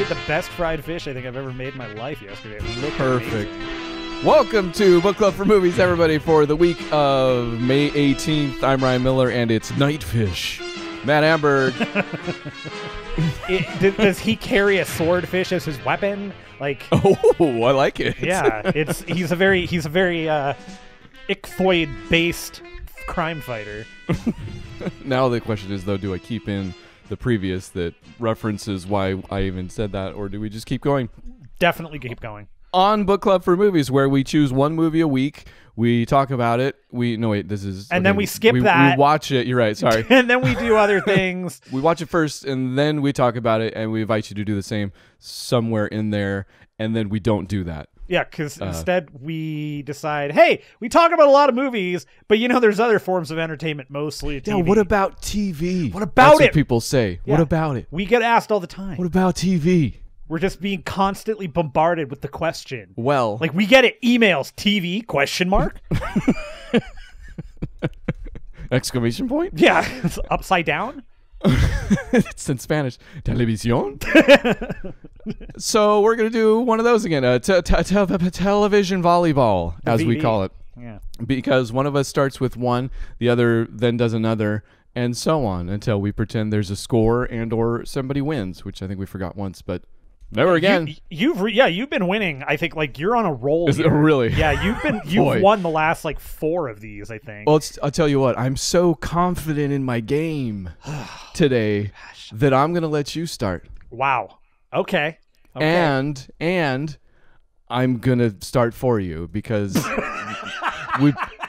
ate the best fried fish I think I've ever made in my life yesterday. It looked Perfect. amazing. Welcome to Book Club for Movies, everybody, for the week of May 18th. I'm Ryan Miller, and it's Nightfish. Matt Amberg. Does he carry a swordfish as his weapon? Like, Oh, I like it. yeah, he's a very ichthoid-based crime fighter. Now the question is, though, do I keep in the previous that references why I even said that, or do we just keep going? Definitely keep going. On Book Club for Movies, where we choose one movie a week, we talk about it. Then we skip that. We watch it. You're right. Sorry. And then we do other things. We watch it first, and then we talk about it, and we invite you to do the same somewhere in there, and then we don't do that. Yeah, because instead we decide, hey, we talk about a lot of movies, but there's other forms of entertainment, mostly TV. Yeah, what about TV? What about That's it? what people say. Yeah. What about it? We get asked all the time. What about TV? We're just being constantly bombarded with the question. Well, Like, we get it, emails, TV, question mark? exclamation point? Yeah, it's upside down. It's in Spanish. Televisión? So we're going to do one of those again. Television volleyball, as we VB. call it. Yeah. Because one of us starts with one, the other then does another, and so on until we pretend there's a score and or somebody wins, which I think we forgot once, but never again. You've been winning. I think you're on a roll. Is it here. really? Yeah, you've won the last 4 of these, I think. Well, I'll tell you what. I'm so confident in my game today that I'm going to let you start. Wow. Okay. And I'm going to start for you because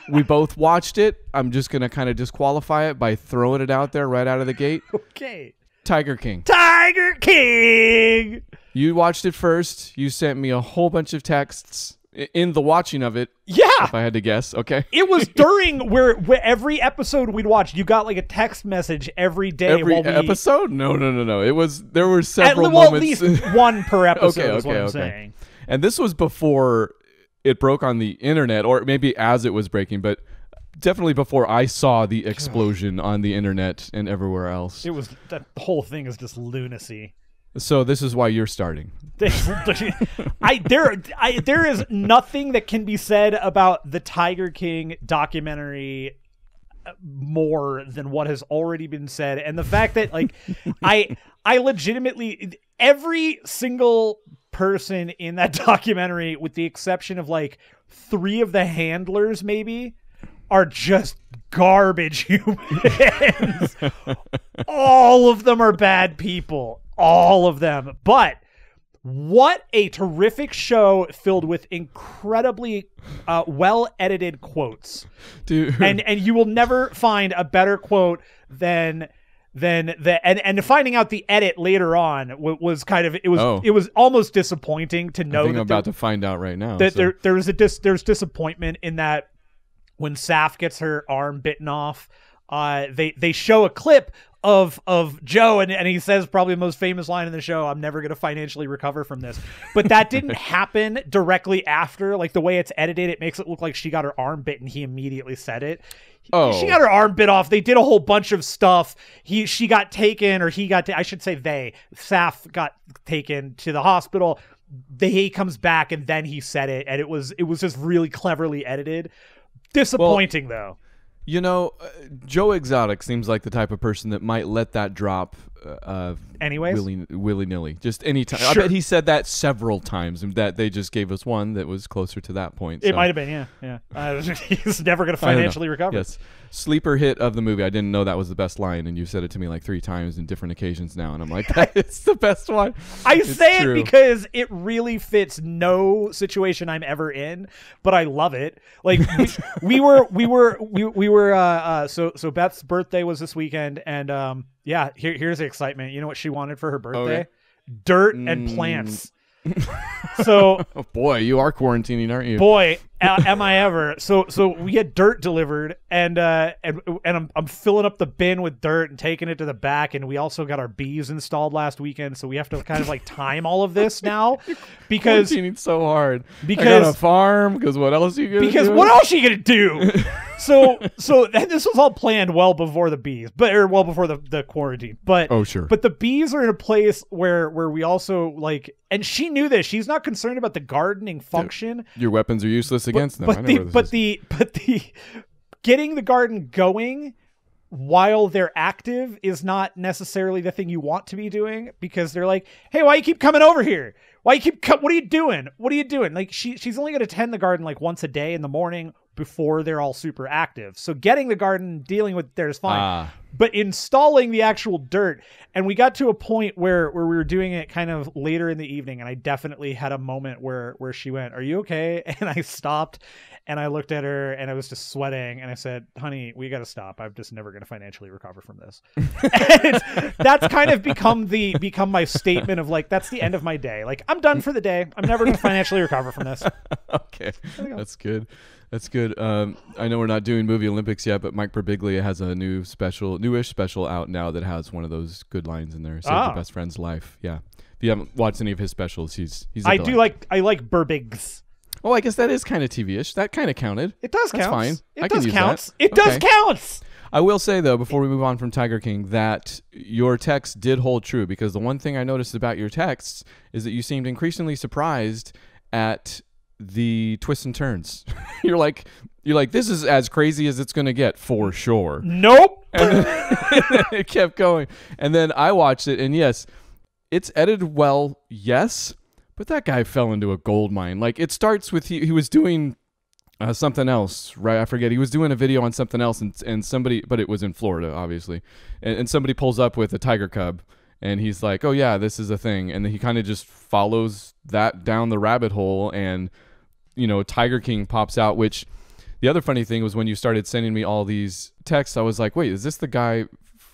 we both watched it. I'm just going to kind of disqualify it by throwing it out there right out of the gate. Okay. Tiger King. Tiger King. You watched it first. You sent me a whole bunch of texts in the watching of it. Yeah. If I had to guess. Okay. It was during where every episode we'd watch, you got a text message every day. Every episode? No. There were several moments. At least one per episode Okay, is what I'm okay. saying. And this was before it broke on the internet, or maybe as it was breaking, but definitely before I saw the explosion on the internet and everywhere else. The whole thing is just lunacy. So this is why you're starting. There is nothing that can be said about the Tiger King documentary more than what has already been said, and the fact that I legitimately, every single person in that documentary, with the exception of 3 of the handlers maybe, are just garbage humans. All of them are bad people. All of them. But what a terrific show filled with incredibly well-edited quotes. Dude. And you will never find a better quote than and finding out the edit later on was kind of it was almost disappointing to know I think that I'm about to find out right now. That there's disappointment in that when Saf gets her arm bitten off, they show a clip of Joe and he says probably the most famous line in the show, "I'm never going to financially recover from this." But that didn't happen directly after. The way it's edited, it makes it look like she got her arm bitten. He immediately said it. Oh. She got her arm bit off. They did a whole bunch of stuff. She got taken, or he got I should say Saf got taken to the hospital. He comes back and then he said it, and it was just really cleverly edited. Disappointing, though. Joe Exotic seems like the type of person that might let that drop anyways, willy-nilly, just any time. Sure. I bet he said that several times, and that they just gave us one that was closer to that point. It might have been, yeah. He's never going to financially recover. Yes. Sleeper hit of the movie. I didn't know that was the best line, and you said it to me 3 times in different occasions now, and I'm like, that is the best one. It's say true. It because it really fits no situation I'm ever in, but I love it. We were so Beth's birthday was this weekend, and here's the excitement. You know what she wanted for her birthday? Okay. Dirt and plants. So, oh boy, you are quarantining, aren't you? Boy, am I ever. So we had dirt delivered, and I'm filling up the bin with dirt and taking it to the back, and we also got our bees installed last weekend, so we have to kind of time all of this now because quarantining so hard. Because I got a farm. Because what else are you gonna do? What else are you gonna do? So and this was all planned well before the bees, or well before the quarantine. But oh sure. But the bees are in a place where we also like, and she knew this. She's not concerned about the gardening function. Your weapons are useless against them. But the getting the garden going while they're active is not necessarily the thing you want to be doing, because they're like, hey, why you keep coming over here? Why you keep what are you doing? What are you doing? Like she's only going to tend the garden like once a day in the morning before they're all super active. So getting the garden, dealing with there is fine. But installing the actual dirt, and we got to a point where we were doing it kind of later in the evening, and I definitely had a moment where she went, "Are you okay?" And I stopped and I looked at her and I was just sweating and I said, "Honey, we got to stop. I'm just never going to financially recover from this." And that's kind of become my statement of like, that's the end of my day. Like, I'm done for the day. I'm never going to financially recover from this. Okay. That's good. That's good. I know we're not doing movie Olympics yet, but Mike Birbiglia has a newish special out now that has one of those good lines in there. Save your best friend's life. Yeah. If you haven't watched any of his specials, he's I like Birbigs. Oh, I guess that is kind of TV-ish. That kind of counted. It does count. That's fine. It does count. It does count. I will say, though, before we move on from Tiger King, that your text did hold true, because the one thing I noticed about your texts is that you seemed increasingly surprised at the twists and turns. You're like, this is as crazy as it's going to get for sure. Nope. And then it kept going. And then I watched it, and yes, it's edited well, yes, but that guy fell into a gold mine. Like, it starts with he was doing something else, right? I forget. He was doing a video on something else, and somebody, but it was in Florida, obviously, and somebody pulls up with a tiger cub, and he's like, "Oh yeah, this is a thing," and then he kind of just follows that down the rabbit hole, and Tiger King pops out. Which the other funny thing was, when you started sending me all these texts, I was like, "Wait, is this the guy?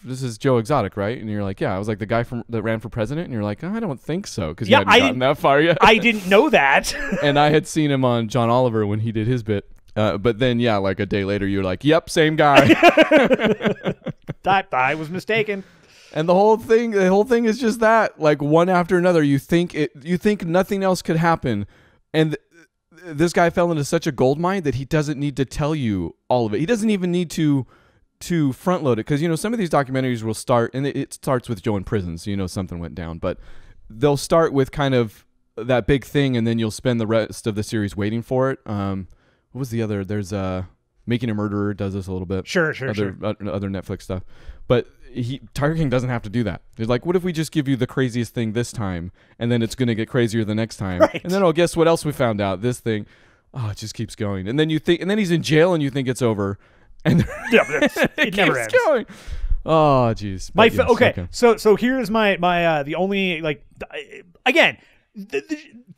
This is Joe Exotic, right?" And you're like, "Yeah." I was like, "The guy that ran for president?" And you're like, "Oh, I don't think so," because you hadn't gotten that far yet. I didn't know that. And I had seen him on John Oliver when he did his bit. But then, yeah, like a day later, you're like, "Yep, same guy." I was mistaken. And the whole thing is just that, like, one after another. You think nothing else could happen, and this guy fell into such a gold mine that he doesn't need to tell you all of it. He doesn't even need to front load it, because some of these documentaries will start, and it starts with Joe in prison, so something went down, but they'll start with kind of that big thing, and then you'll spend the rest of the series waiting for it. What was the other? There's Making a Murderer does this a little bit. Sure. Other Netflix stuff, but Tiger King doesn't have to do that. He's like, what if we just give you the craziest thing this time, and then it's going to get crazier the next time, right. And then guess what else we found out? This thing, it just keeps going, and then he's in jail, and you think it's over. And it never ends. Going. Oh, jeez. Okay. So here's my the only, like, again, the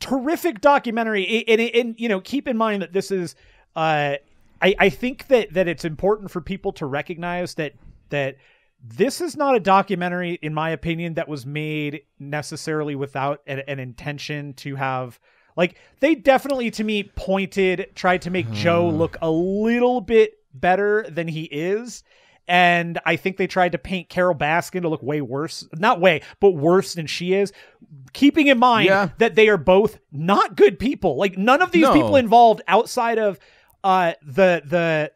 terrific documentary, and keep in mind that this is I think that it's important for people to recognize that this is not a documentary, in my opinion, that was made necessarily without an intention to have, like, they definitely, to me, tried to make Joe look a little bit better than he is, and I think they tried to paint Carol Baskin to look worse than she is, keeping in mind that they are both not good people. Like, none of these people involved, outside of the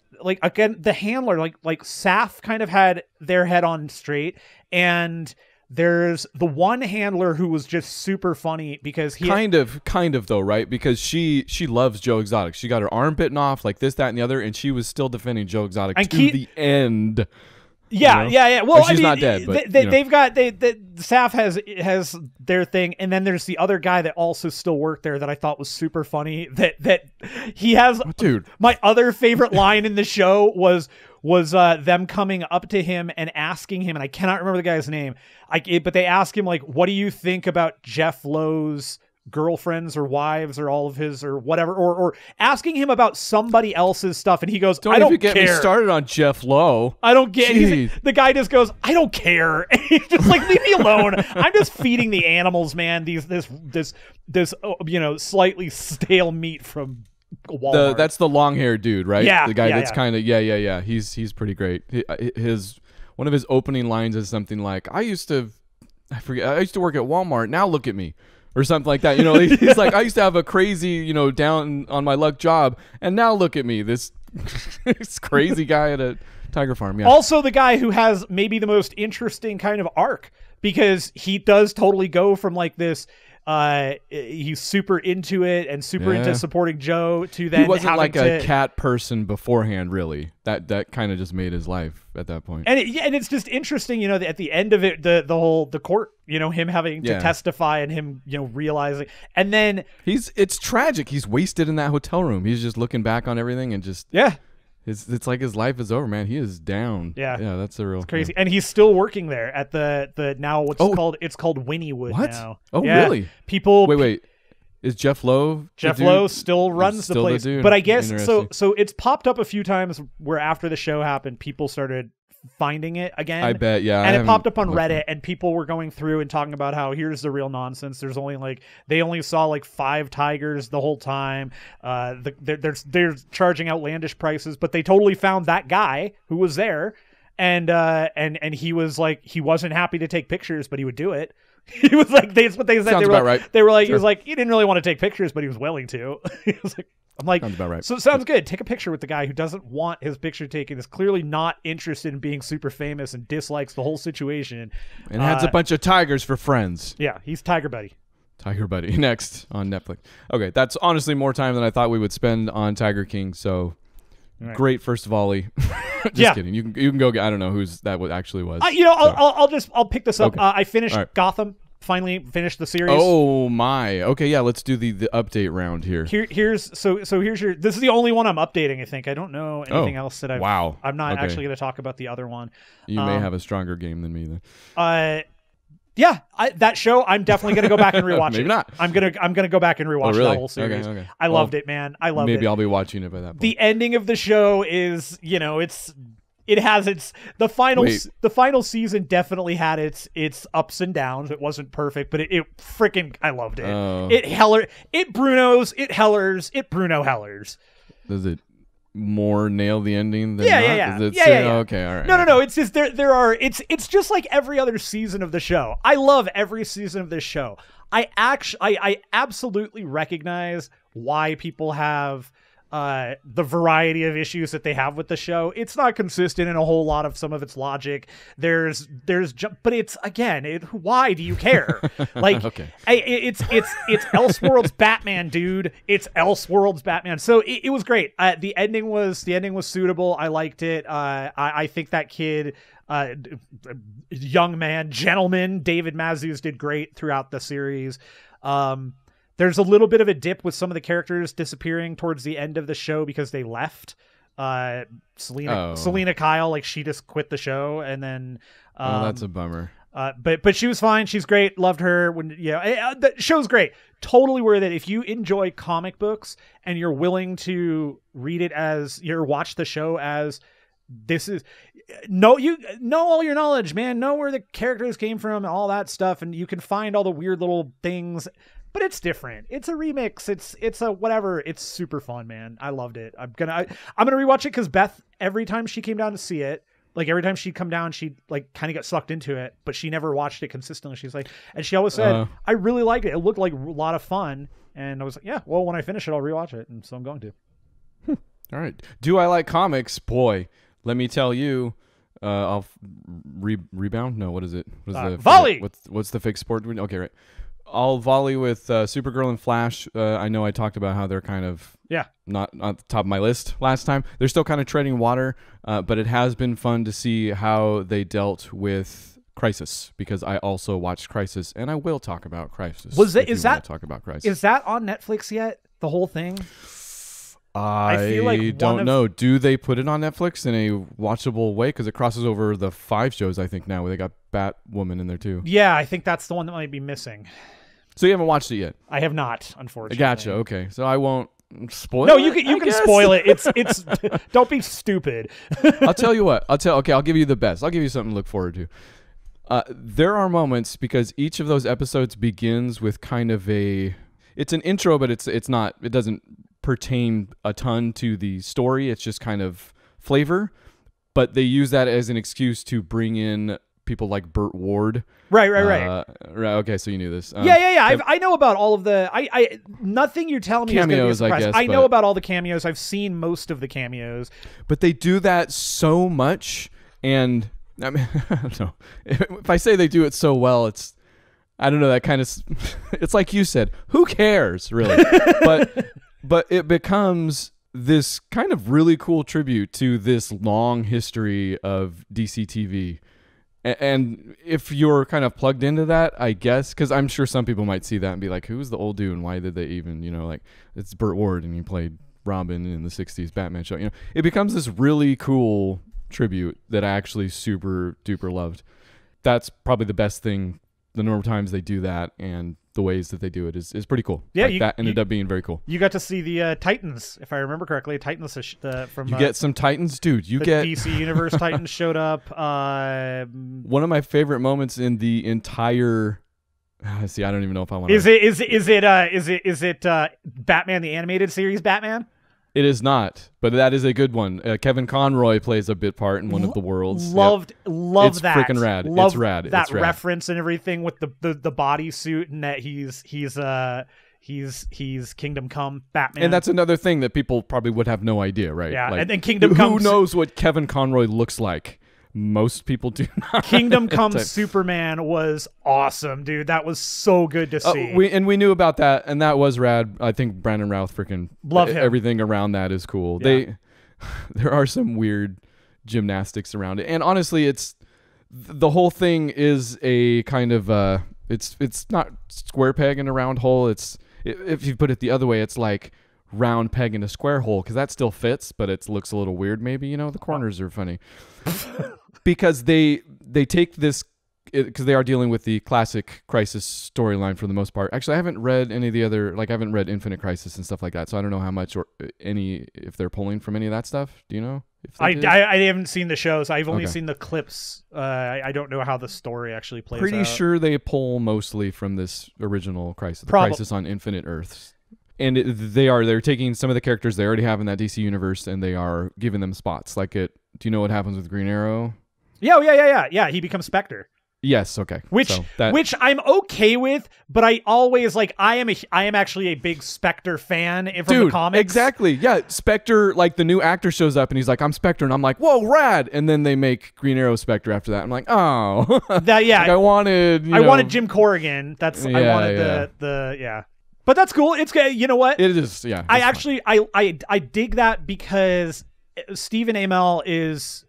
handler, like Saf kind of had their head on straight, and there's the one handler who was just super funny, because he kind of though, right? Because she loves Joe Exotic. She got her arm bitten off, like this, that, and the other, and she was still defending Joe Exotic to the end. Yeah. Well, she's not dead, but they've got Saf has their thing, and then there's the other guy that also still worked there that I thought was super funny. That he has. Dude, my other favorite line in the show was them coming up to him and asking him, and I cannot remember the guy's name. But they ask him, like, what do you think about Jeff Lowe's girlfriends or wives or all of his or whatever, or asking him about somebody else's stuff, and he goes, I don't get care. Me started on Jeff Lowe. I don't get it. The guy just goes, I don't care. And he's just like, leave me alone. I'm just feeding the animals, man. This slightly stale meat from Walmart. That's the long-haired dude, right? Yeah. The guy that's kind of He's pretty great. One of his opening lines is something like, I used to work at Walmart. Now look at me. Or something like that. He's like, I used to have a crazy, down on my luck job, and now look at me, this this crazy guy at a tiger farm. Yeah. Also the guy who has maybe the most interesting kind of arc, because he does totally go from like this he's super into it and super into supporting Joe to then he wasn't like a cat person beforehand, really. That kind of just made his life at that point. And and it's just interesting, at the end of it, the court, him having to testify and him, realizing, and then it's tragic. He's wasted in that hotel room. He's just looking back on everything and just It's like his life is over, man. He is down. Yeah, that's a real crazy. And he's still working there at the now it's called Winniewood now. Oh, really? People wait. Is Jeff Lowe? Jeff Lowe still runs the place, but I guess so. It's popped up a few times where after the show happened, people started finding it again. I bet, yeah. And it popped up on Reddit, and people were going through and talking about how here's the real nonsense. There's only they only saw 5 tigers the whole time. They're charging outlandish prices, but they totally found that guy who was there, and he was he wasn't happy to take pictures, but he would do it. He was that's what they said. Sounds about right. They were he was he didn't really want to take pictures, but he was willing to. He was I'm sounds about right. So it sounds good. Take a picture with the guy who doesn't want his picture taken, is clearly not interested in being super famous and dislikes the whole situation. And has a bunch of tigers for friends. Yeah, he's Tiger Buddy. Tiger Buddy next on Netflix. Okay, that's honestly more time than I thought we would spend on Tiger King. So great first volley. Just kidding. You can go. I don't know who's that actually was. I'll pick this up. Okay. I finished Gotham. Finally finished the series. Oh my. Okay, yeah, let's do the update round here. Here's your this is the only one I'm updating, I think. I don't know anything else that I'm not actually going to talk about the other one. You may have a stronger game than me then. That show I'm definitely going to go back and rewatch Maybe it. not. I'm going to go back and rewatch really? the whole series. Okay. I loved it, man. I loved it. Maybe I'll be watching it by that point. The ending of the show is, it has the final season definitely had its ups and downs. It wasn't perfect, but it freaking I loved it. It Bruno Hellers. Does it more nail the ending than yeah. Okay, all right. No. It's just it's just like every other season of the show. I love every season of this show. I absolutely recognize why people have the variety of issues that they have with the show. It's not consistent in a whole lot of some of its logic. But it's why do you care? Okay. It's Elseworlds Batman, dude. It's Elseworlds Batman. So it was great. The ending was suitable. I liked it. I think that kid, gentleman, David Mazouz did great throughout the series. There's a little bit of a dip with some of the characters disappearing towards the end of the show because they left. Selena Kyle, she just quit the show, and then that's a bummer. But she was fine. She's great. Loved her. The show's great. Totally worth it. If you enjoy comic books and you're willing to read it watch the show as this is you know all your knowledge, man. Know where the characters came from and all that stuff, and you can find all the weird little things. But it's different. It's a remix. It's a whatever. It's super fun, man. I loved it. I'm gonna rewatch it because Beth, every time she came down to see it, every time she'd come down, she'd kind of get sucked into it, but she never watched it consistently. She's and she always said, I really liked it. It looked like a lot of fun. And I was well, when I finish it, I'll rewatch it. And so I'm going to. All right. Do I like comics? Boy, let me tell you. I'll rebound. No, what is it? What is the volley? What's the fake sport? Okay, right. I'll volley with Supergirl and Flash. I know I talked about how they're kind of not on the top of my list last time. They're still kind of treading water, but it has been fun to see how they dealt with Crisis, because I also watched Crisis, and I will talk about Crisis. Is that on Netflix yet? The whole thing? I feel don't know. Do they put it on Netflix in a watchable way? Because it crosses over the 5 shows, I think, now, where they got Batwoman in there, too. Yeah, I think that's the one that might be missing. So you haven't watched it yet? I have not, unfortunately. Gotcha. Okay, so I won't spoil. No, you can spoil it. It's don't be stupid. I'll tell you what. I'll give you the best. I'll give you something to look forward to. There are moments, because each of those episodes begins with kind of it's an intro, but it's not. It doesn't pertain a ton to the story. It's just kind of flavor. But they use that as an excuse to bring in people like Burt Ward. Right. Right. Okay, so you knew this. Yeah. I know about all of the. I nothing you're telling me cameos, is going to be a surprise. I guess, I know about all the cameos. I've seen most of the cameos. But they do that so much, and I mean, I don't know. If I say they do it so well, it's, I don't know. That kind of, it's like you said. Who cares, really? but it becomes this kind of really cool tribute to this long history of DC TV. And if you're kind of plugged into that, I guess, because I'm sure some people might see that and be like, who's the old dude and why did they even, like, it's Burt Ward and he played Robin in the 60s Batman show. It becomes this really cool tribute that I actually super duper loved. That's probably the best thing. The number of times they do that and the ways that they do it is pretty cool. Yeah, that ended up being very cool. You got to see the Titans, if I remember correctly. Titans from you get some Titans, dude. You the get DC Universe Titans showed up. One of my favorite moments in the entire. See, I don't even know if I want. Is it Batman the animated series Batman? It is not, but that is a good one. Kevin Conroy plays a bit part in one of the worlds. Love it's that. It's freaking rad. Love it's rad. That it's rad. reference and everything with the bodysuit and that he's Kingdom Come Batman. And that's another thing that people probably would have no idea, right? Yeah, like, and then Kingdom Come. Who knows what Kevin Conroy looks like? Most people do not. Kingdom Come Superman was awesome, dude. That was so good to see. We knew about that, and that was rad. I think Brandon Routh freaking love him. Everything around that is cool. Yeah. There are some weird gymnastics around it, and honestly, the whole thing is a kind of it's not square peg in a round hole. If you put it the other way, it's like round peg in a square hole, because that still fits, but it looks a little weird. Maybe the corners are funny. Because they take this, because they are dealing with the classic Crisis storyline for the most part. Actually, I haven't read any of the other, I haven't read Infinite Crisis and stuff like that, so I don't know how much or if they're pulling from any of that stuff. Do you know? I haven't seen the shows. I've only seen the clips. I don't know how the story actually plays out. Pretty sure they pull mostly from this original Crisis, the Crisis on Infinite Earths. And they're taking some of the characters they already have in that DC universe, and they are giving them spots. Do you know what happens with Green Arrow? Yeah. He becomes Spectre. Yes. Okay. Which I'm okay with, but I always I am actually a big Spectre fan from the comics. Exactly. Yeah. Spectre, the new actor shows up and he's like, I'm Spectre, and I'm like, whoa, rad. And then they make Green Arrow Spectre after that. I'm like, oh, that yeah. I wanted Jim Corrigan. I wanted the. But that's cool. It's you know what? It is. Yeah. I dig that, because Stephen Amell is,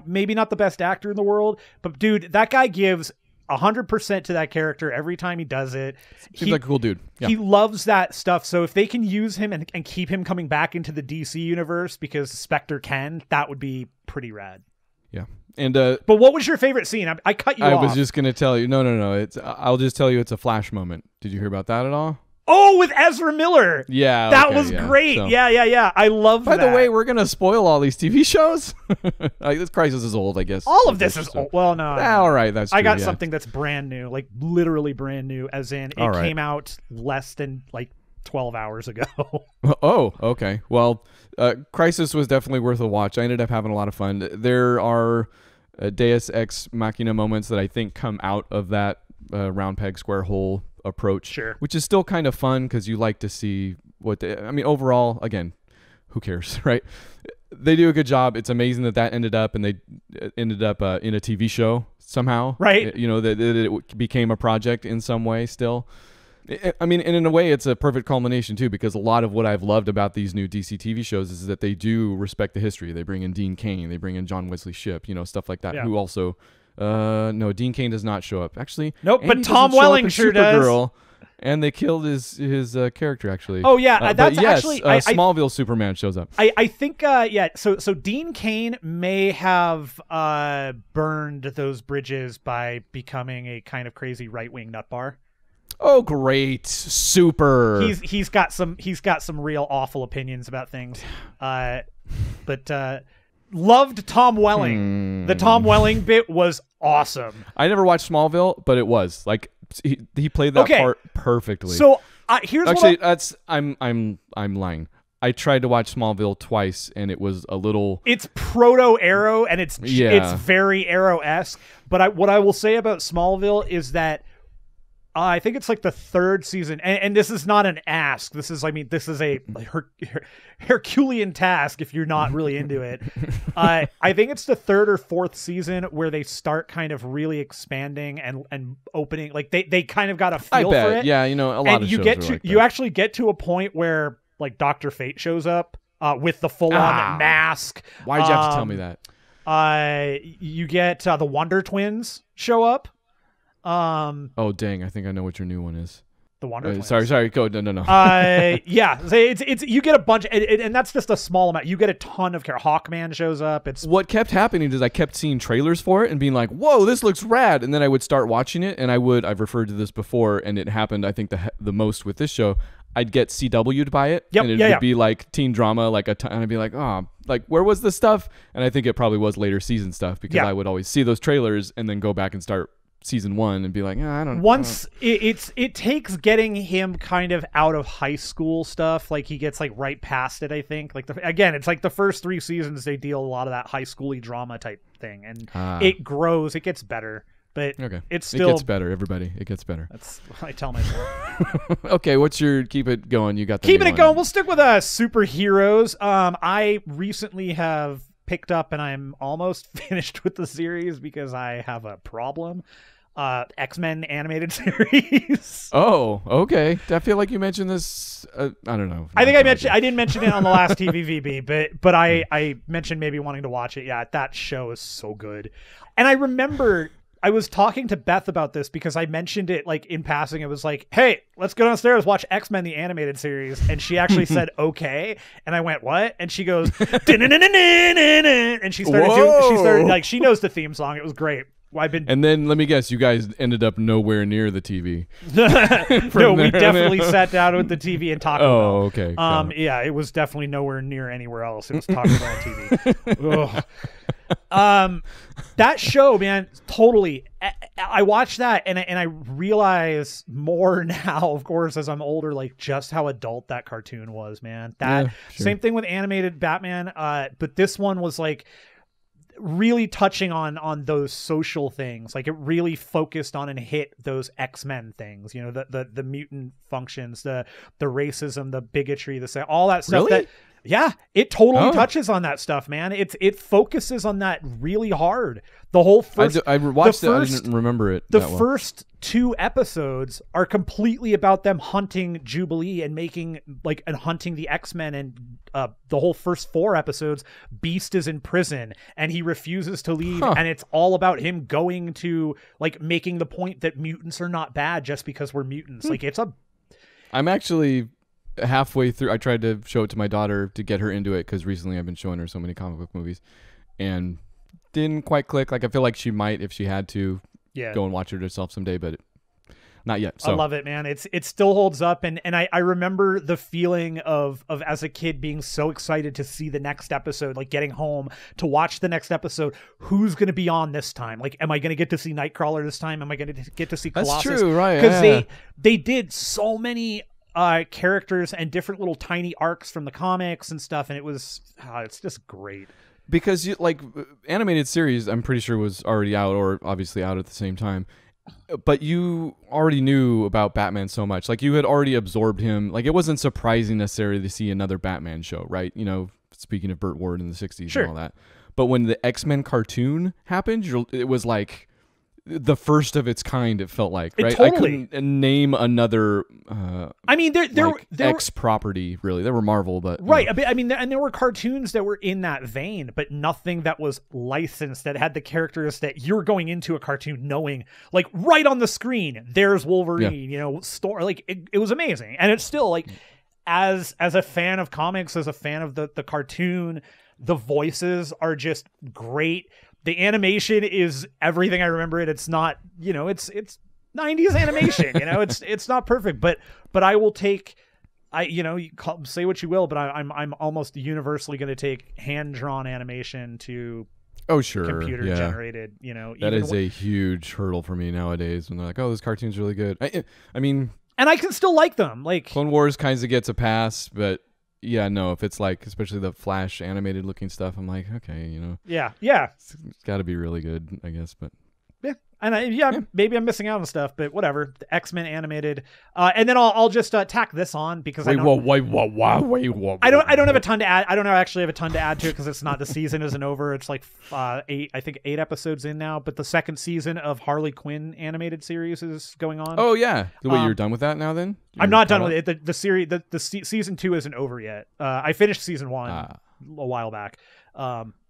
maybe not the best actor in the world, but dude, that guy gives 100% to that character every time he does it. Seems like a cool dude. Yeah. He loves that stuff. So if they can use him and keep him coming back into the DC universe, because Spectre can, that would be pretty rad. Yeah. And but what was your favorite scene? I cut you off. I was just gonna tell you. No. I'll just tell you it's a Flash moment. Did you hear about that at all? Oh, with Ezra Miller. Yeah. That was great. So, yeah. I love that. By the way, we're gonna spoil all these TV shows. This Crisis is old, I guess. All of this is old. Well, no. All right, that's true. I got something that's brand new, literally brand new, as in it came out less than 12 hours ago. Oh, okay. Well, Crisis was definitely worth a watch. I ended up having a lot of fun. There are Deus Ex Machina moments that I think come out of that round peg square hole approach, sure, which is still kind of fun, because you like to see what overall, again, who cares, right? They do a good job. It's amazing that ended up, and they ended up in a TV show somehow, right? That it became a project in some way still. And in a way, it's a perfect culmination too, because a lot of what I've loved about these new DC TV shows is that they do respect the history. They bring in Dean Cain, they bring in John Wesley Shipp, stuff like that. Yeah. Who also, no, Dean Cain does not show up. Actually, nope. But Tom Welling sure does. And they killed his character, actually. Oh yeah, that's yes, actually Smallville Superman shows up. I think So Dean Cain may have burned those bridges by becoming a kind of crazy right-wing nutbar. Oh, great! Super. He's got some real awful opinions about things, but loved Tom Welling. The Tom Welling bit was awesome. I never watched Smallville, but it was he played that part perfectly. So here's actually I'm lying. I tried to watch Smallville twice, and it was a little. It's proto Arrow, and it's very Arrow-esque. But what I will say about Smallville is that I think it's like the third season, and this is not an ask. This is a Herculean task if you're not really into it. I think it's the third or fourth season where they start kind of really expanding and opening. Like they kind of got a feel for it. Yeah, a lot of shows you actually get to a point where like Dr. Fate shows up with the full-on mask. Why'd you have to tell me that? You get the Wonder Twins show up. Oh dang! I think I know what your new one is. The Wonder Twins. Sorry. Go. No. Yeah. It's you get a bunch, and that's just a small amount. You get a ton of care. Hawkman shows up. It's what kept happening is I kept seeing trailers for it and being like, "Whoa, this looks rad!" And then I would start watching it, and I've referred to this before, and it happened. I think the most with this show. I'd get CW'd by it, and it would be like teen drama, and I'd be like, "Oh, like where was this stuff?" And I think it probably was later season stuff because I would always see those trailers and then go back and start season one and be like, I don't know. It takes getting him kind of out of high school stuff. Like he gets like right past it, I think. Like it's like the first 3 seasons they deal a lot of that high schooly drama type thing, and it grows, it gets better. But it's still... It gets better, everybody. It gets better. That's what I tell myself. Okay, what's your... Keep it going. You got the Keeping it going. We'll stick with superheroes. I recently have picked up, and I'm almost finished with the series because I have a problem. X-Men animated series. Oh, okay. I feel like you mentioned this. I don't know. I think I didn't mention it on the last TVVB, but I mentioned maybe wanting to watch it. Yeah, that show is so good. And I remember I was talking to Beth about this because I mentioned it like in passing. It was like, hey, let's go downstairs, watch X-Men the animated series. And she actually said, okay. And I went, what? And she goes, and she started like, she knows the theme song. It was great. And then let me guess, you guys ended up nowhere near the TV. No, we definitely sat down with the TV and Taco Bell. Oh, okay. Yeah, it was definitely nowhere near anywhere else. It was Taco Bell TV. That show, man, totally. I watched that and I realize more now, of course, as I'm older, like just how adult that cartoon was, man. Same thing with animated Batman, but this one was like really touching on those social things. Like it really focused on and hit those X-Men things, the mutant functions, the racism, the bigotry, all that stuff. Really? It totally touches on that stuff, man. It focuses on that really hard. The whole first... I watched it. I didn't remember it The first 2 episodes are completely about them hunting Jubilee and hunting the X-Men, and the whole first 4 episodes, Beast is in prison and he refuses to leave, and it's all about him going to like making the point that mutants are not bad just because we're mutants. Like I'm actually halfway through. I tried to show it to my daughter to get her into it because recently I've been showing her so many comic book movies and didn't quite click. Like I feel like she might, if she had to, go and watch it herself someday, but not yet. So I love it, man. It still holds up, and I remember the feeling of as a kid being so excited to see the next episode, like getting home to watch the next episode. Who's going to be on this time? Like, am I going to get to see Nightcrawler this time? Am I going to get to see Colossus? That's true, right? Because they did so many characters and different little tiny arcs from the comics and stuff, and it's just great. Because animated series, I'm pretty sure was already out, or obviously out at the same time. But you already knew about Batman so much. Like you had already absorbed him. Like it wasn't surprising necessarily to see another Batman show, right? Speaking of Burt Ward in the 60s and all that. But when the X-Men cartoon happened, it was like the first of its kind, it felt like, right? Totally. I couldn't name another there X property, really. They were Marvel, but right. And there were cartoons that were in that vein, but nothing that was licensed that had the characters that you're going into a cartoon knowing, like right on the screen, there's Wolverine. It was amazing. And it's still like, as a fan of comics, as a fan of the cartoon, the voices are just great. The animation is everything I remember it. It's not, it's 90s animation, it's not perfect, but I will take, say what you will, but I'm almost universally going to take hand-drawn animation to computer generated, That is a huge hurdle for me nowadays when they're like, oh, this cartoon's really good. I mean, and I can still like them. Like Clone Wars kind of gets a pass, but yeah, no, if it's like, especially the Flash animated looking stuff, I'm like, okay, Yeah. it's got to be really good, I guess. But Yeah. And maybe I'm missing out on stuff, but whatever. The X-Men animated, and then I'll just tack this on because I don't have a ton to add. I don't actually have a ton to add to it because it's not, the season isn't over. It's like 8 episodes in now. But the second season of Harley Quinn animated series is going on. Oh yeah, you're done with that now? Then I'm not done with it. The series, season 2 isn't over yet. I finished season 1 a while back.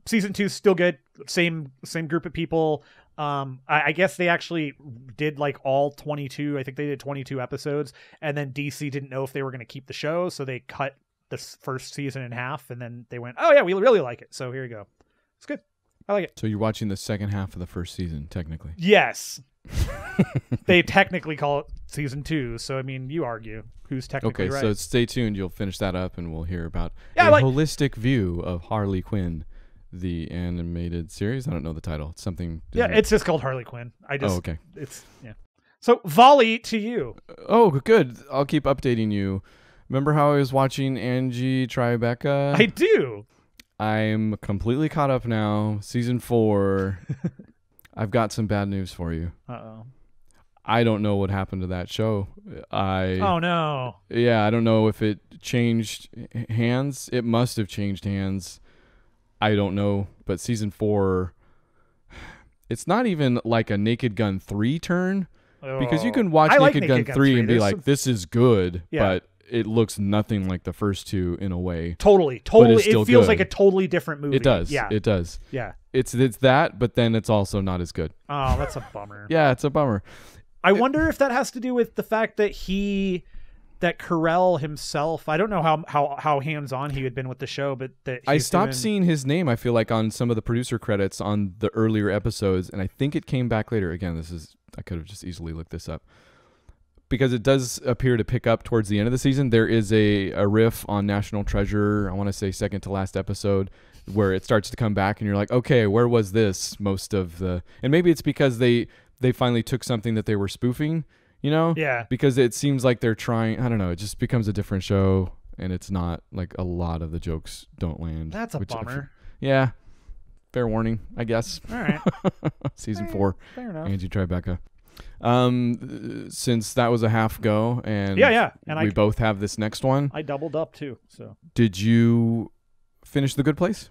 Season 2 is still good. Same group of people. I guess they actually did like all 22. I think they did 22 episodes, and then DC didn't know if they were going to keep the show, so they cut the first season in half, and then they went, "Oh yeah, we really like it." So here you go. It's good. I like it. So you're watching the second half of the first season, technically. Yes. They technically call it season 2, so I mean, you argue who's technically right. Okay, so stay tuned. You'll finish that up, and we'll hear about holistic view of Harley Quinn, the animated series. I don't know the title. It's something. Yeah, it's just called Harley Quinn. Okay. So volley to you. Oh, good. I'll keep updating you. Remember how I was watching Angie Tribeca? I do. I'm completely caught up now. Season 4. I've got some bad news for you. Uh-oh. I don't know what happened to that show. Oh no. Yeah, I don't know if it changed hands. It must have changed hands. I don't know, but season 4, it's not even like a Naked Gun 3 turn, because you can watch Naked Gun 3 and be like, this is good, but it looks nothing like the first 2 in a way. Totally. It feels like a totally different movie. It does. Yeah. It does. Yeah. It's that, but then it's also not as good. Oh, that's a bummer. Yeah, it's a bummer. I wonder if that has to do with the fact that Carell himself, I don't know how hands-on he had been with the show, but that I stopped seeing his name, I feel like, on some of the producer credits on the earlier episodes, and I think it came back later. Again, I could have just easily looked this up, because it does appear to pick up towards the end of the season. There is a riff on National Treasure, I want to say second to last episode, where it starts to come back, and you're like, okay, where was this most of the... And maybe it's because they finally took something that they were spoofing, Yeah. Because it seems like they're trying, I don't know, it just becomes a different show, and it's not like a lot of the jokes don't land. That's a bummer. Yeah. Fair warning, I guess. All right. Season 4. Fair enough. Angie Tribeca. Since that was a half go, and and we both have this next one. I doubled up too. So did you finish The Good Place?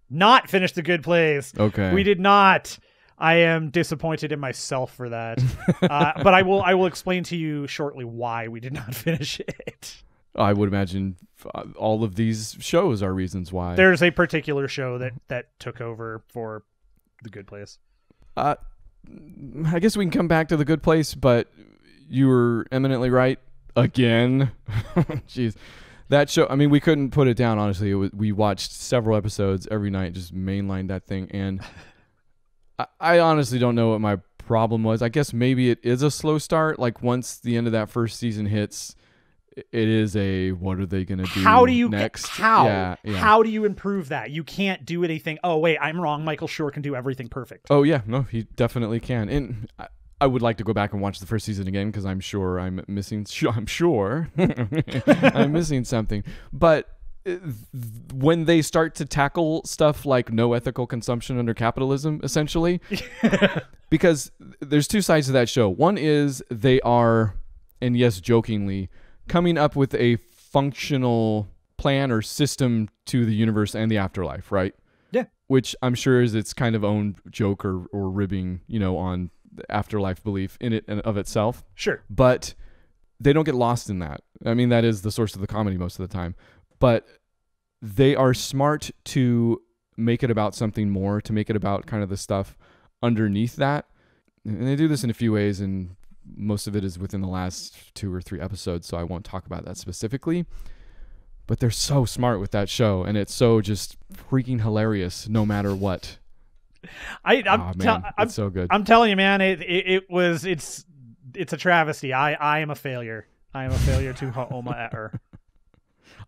Not finish The Good Place. Okay. We did not. I am disappointed in myself for that. But I will explain to you shortly why we did not finish it. I would imagine all of these shows are reasons why. There's a particular show that took over for The Good Place. I guess we can come back to The Good Place, but you were eminently right again. Jeez. That show, I mean, we couldn't put it down, honestly. We watched several episodes every night, just mainlined that thing, and I honestly don't know what my problem was. I guess maybe it is a slow start. Like, once the end of that first season hits, it is what are they going to do next? How do you improve that? You can't do anything. Oh, wait, I'm wrong. Michael Schur can do everything perfect. Oh, yeah. No, he definitely can. And I would like to go back and watch the first season again, because I'm sure I'm missing I'm missing something. But when they start to tackle stuff like no ethical consumption under capitalism, essentially, because there's two sides to that show. One is they are, and yes, jokingly, coming up with a functional plan or system to the universe and the afterlife, right? Yeah. Which I'm sure is its kind of own joke or ribbing, on the afterlife belief in it and of itself. Sure. But they don't get lost in that. I mean, that is the source of the comedy most of the time. But they are smart to make it about something more, to make it about kind of the stuff underneath that. And they do this in a few ways, and most of it is within the last 2 or 3 episodes, so I won't talk about that specifically. But they're so smart with that show, and it's so just freaking hilarious no matter what. It's so good. I'm telling you, man, it's a travesty. I am a failure. I am a failure to Haoma at her.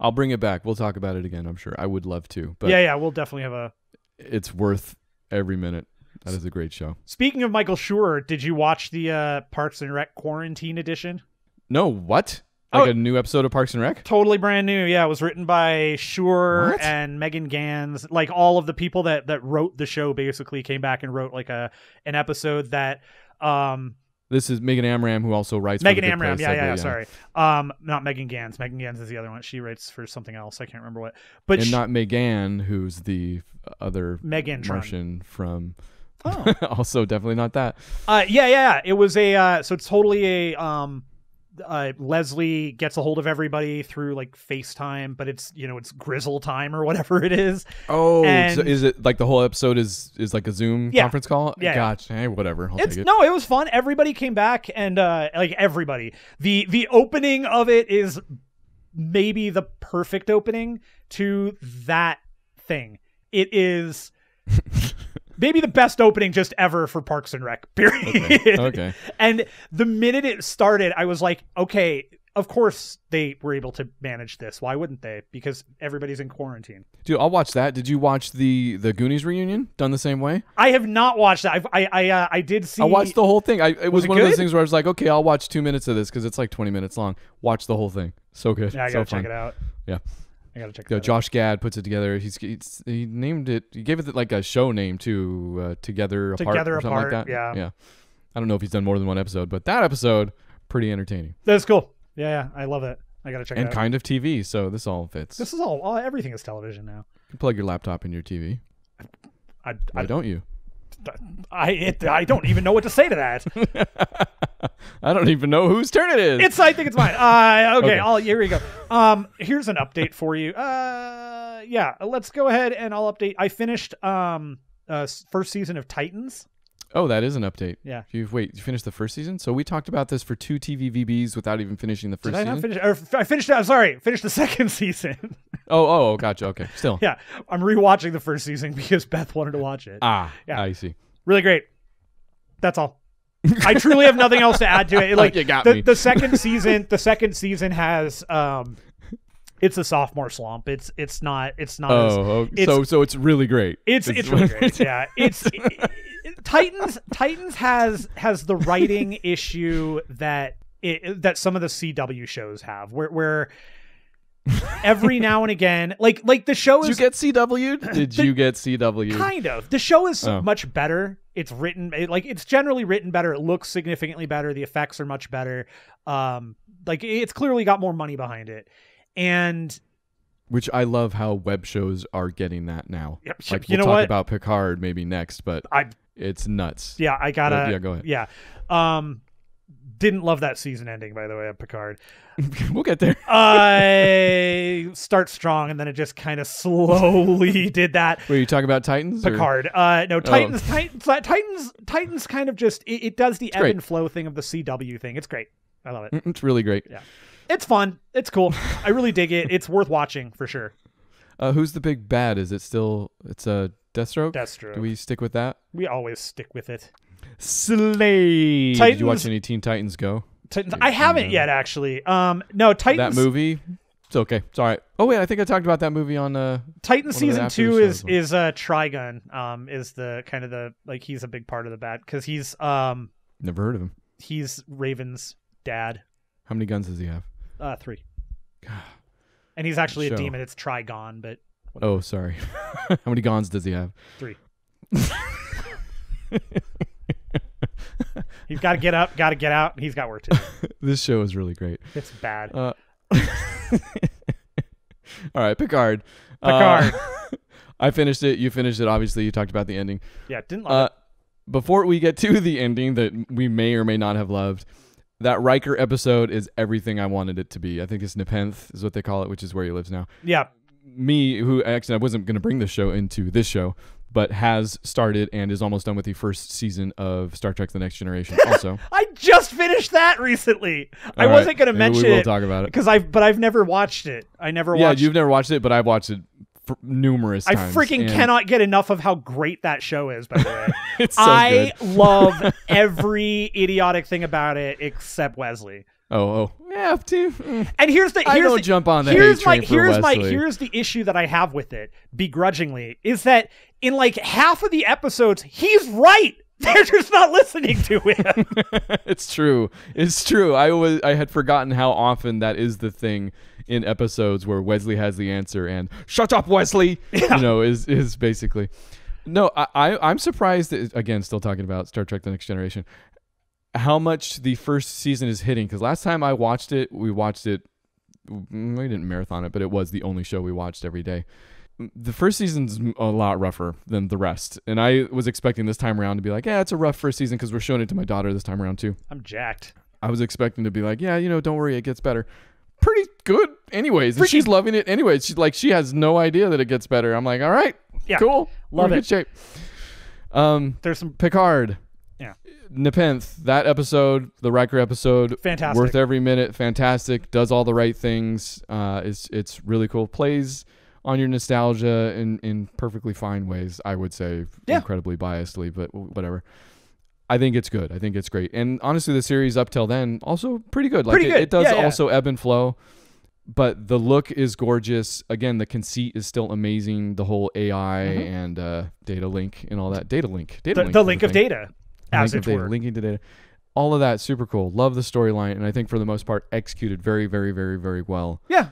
I'll bring it back. We'll talk about it again, I'm sure. I would love to. But yeah, we'll definitely have it's worth every minute. That is a great show. Speaking of Michael Schur, did you watch the Parks and Rec Quarantine Edition? No, what? Like a new episode of Parks and Rec? Totally brand new. Yeah, it was written by Shure What? and Megan Gans. Like all of the people that wrote the show basically came back and wrote like an episode that This is Megan Amram, who also writes Megan for The Good Amram. Place, Yeah, sorry. Not Megan Gans. Megan Gans is the other one. She writes for something else. I can't remember what. But And not Megan, who's the other Megan Martian from... Oh. Also definitely not that. Yeah. It was so it's totally Leslie gets a hold of everybody through like FaceTime, but it's it's Grizzle time or whatever it is. Oh, And- so is it like the whole episode is like a Zoom conference call? Yeah. Gotcha. Hey, whatever. I'll take it. No, it was fun. Everybody came back and like everybody. The opening of it is maybe the perfect opening to that thing. It is maybe the best opening just ever for Parks and Rec, period. Okay. And the minute it started, I was like, okay, of course they were able to manage this. Why wouldn't they? Because everybody's in quarantine. Dude, I'll watch that. Did you watch the Goonies reunion done the same way? I have not watched that. I did see. I watched the whole thing. It was it one of those good? things where I was like, okay, I'll watch 2 minutes of this because it's like 20 minutes long. Watch the whole thing. So good. Yeah, I so gotta check fun. it out. Yeah. I gotta check it Yeah, out. Josh Gad puts it together. He named it. He gave it like a show name too. Together Apart. Together or something Apart, like that. yeah. Yeah. I don't know if he's done more than one episode, but that episode pretty entertaining That's cool. Yeah, I love it. I gotta check it and out. kind of TV. So this all fits. This is all everything is television now. You can plug your laptop in your TV. Why don't you? I don't even know what to say to that. I don't even know whose turn it is. I think it's mine. Okay. Okay. Here we go. Here's an update for you. Yeah, let's go ahead and I'll update. I finished first season of Titans. Oh, that is an update. Yeah. You finished the first season? So we talked about this for 2 TVVBs without even finishing the first Did I season? not finish? Or I finished. I'm sorry. Finished the second season. Oh, gotcha. Okay. Still. Yeah, I'm rewatching the first season because Beth wanted to watch it. Yeah. I see. Really great. That's all. I truly have nothing else to add to it. Like You got me. the second season. The second season has it's a sophomore slump. It's not. Oh, so it's really great. It's really great. Yeah. Titans has the writing issue that some of the CW shows have, where every now and again, like the show is. Did you get CW'd? Did you get CW'd? Kind of. The show is much better. It's written it's generally written better. It looks significantly better. The effects are much better. Like it's clearly got more money behind it, and. Which I love how web shows are getting that now. Yep. Like You we'll know talk what? about Picard maybe next, but it's nuts. Yeah, I gotta. Yeah, go ahead. Yeah. Didn't love that season ending, by the way, of Picard. We'll get there. I start strong, and then it just kind of slowly did that. Were you talking about Titans? or- Picard. No, Titans. Titans kind of just it does the ebb great. and flow thing of the CW thing. It's great. I love it. It's really great. Yeah, it's fun. It's cool. I really dig it. It's worth watching for sure. Who's the big bad? Is it still? It's a Deathstroke. Deathstroke. Do we stick with that? We always stick with it. Slade. Did Titans- you watch any Teen Titans Go? Titans. I haven't yet, actually. No, Titans. That movie. It's okay. It's all right. Oh wait, I think I talked about that movie on. Titans one of the season after 2 the is shows. Trigun. Is the kind of the like he's a big part of the bad because he's Never heard of him. he's Raven's dad. How many guns does he have? 3. And he's actually a Show. demon. It's Trigon, but Oh, sorry. How many guns does he have? 3. He's got to get up, got to get out. And he's got work to do. This show is really great. It's bad. All right, Picard. Picard. I finished it. You finished it. Obviously, you talked about the ending. Yeah, didn't love it. Before we get to the ending that we may or may not have loved, that Riker episode is everything I wanted it to be. I think it's Nepenthe is what they call it, which is where he lives now. Yeah. Me, who actually I wasn't going to bring this show into this show, but has started and is almost done with the first season of Star Trek: The Next Generation. Also, I just finished that recently. I All wasn't right. going to mention We will it talk about it. because I've never watched it. I never Yeah, watched. you've never watched it, but I've watched it numerous I times. freaking and cannot get enough of how great that show is. By the way, It's so I good. love every idiotic thing about it except Wesley. Oh, yeah. And here's the I don't jump on the here's hate my train for Wesley. here's the issue that I have with it begrudgingly is that in like half of the episodes he's right. They're just not listening to him. It's true. It's true. I had forgotten how often that is the thing in episodes where Wesley has the answer and shut up, Wesley. Yeah. You know, is basically. No, I'm surprised that, again, still talking about Star Trek: The Next Generation, how much the first season is hitting. Because last time I watched it, we didn't marathon it, but it was the only show we watched every day. The first season's a lot rougher than the rest. And I was expecting this time around to be like, yeah, it's a rough first season because we're showing it to my daughter this time around too. I'm jacked. I was expecting to be like, yeah, don't worry, it gets better. Pretty good anyways. And she's loving it anyways. She's like, she has no idea that it gets better. I'm like, all right, cool. Love we're in it. good shape. There's some Picard. Yeah. Nepenthe, that episode, the Riker episode, fantastic. Worth every minute, fantastic, does all the right things. It's really cool. Plays on your nostalgia in perfectly fine ways, I would say. Incredibly biasedly, but whatever. I think it's good. I think it's great. And honestly, the series up till then, also pretty good. Like it does also ebb and flow, but the look is gorgeous. Again, the conceit is still amazing. The whole AI and data link and all that. Data link. The link of data, as it were. Linking to data. All of that, super cool. Love the storyline, and I think for the most part, executed very, very, very, very well. Yeah.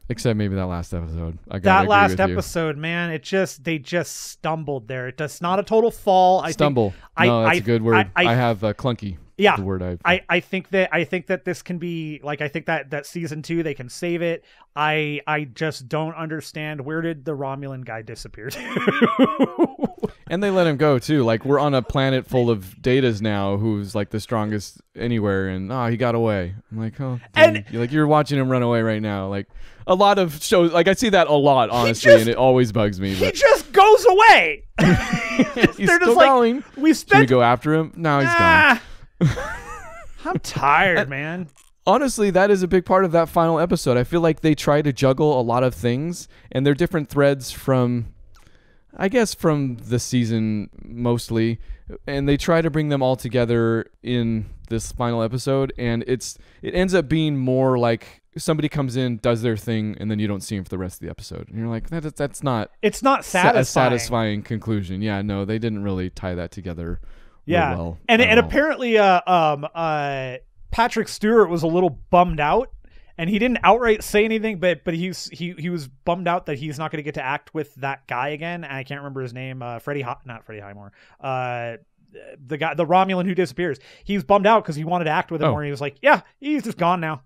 Except maybe that last episode. That last episode, man, they just stumbled there. It's not a total fall. Stumble. That's a good word. I have clunky. Yeah. The word I think that this can be like, I think that season 2 they can save it. I just don't understand, where did the Romulan guy disappear to? And they let him go too. Like, we're on a planet full of Datas now, who's like the strongest anywhere, and he got away. I'm like, oh, and you're watching him run away right now. Like, a lot of shows, like I see that a lot, honestly, and it always bugs me. But he just goes away. He's still going. Should we go after him? No, he's gone. I'm tired, man. Honestly, that is a big part of that final episode. I feel like they try to juggle a lot of things, and they're different threads from the season mostly, and they try to bring them all together in this final episode, and it ends up being more like somebody comes in, does their thing, and then you don't see him for the rest of the episode. And you're like, that's not... It's not satisfying. A satisfying conclusion. Yeah, no, they didn't really tie that together well. And apparently Patrick Stewart was a little bummed out, and he didn't outright say anything, but he was bummed out that he's not going to get to act with that guy again. And I can't remember his name. Not Freddie Highmore. The guy, the Romulan who disappears. He was bummed out because he wanted to act with him more. And he was like, yeah, he's just gone now.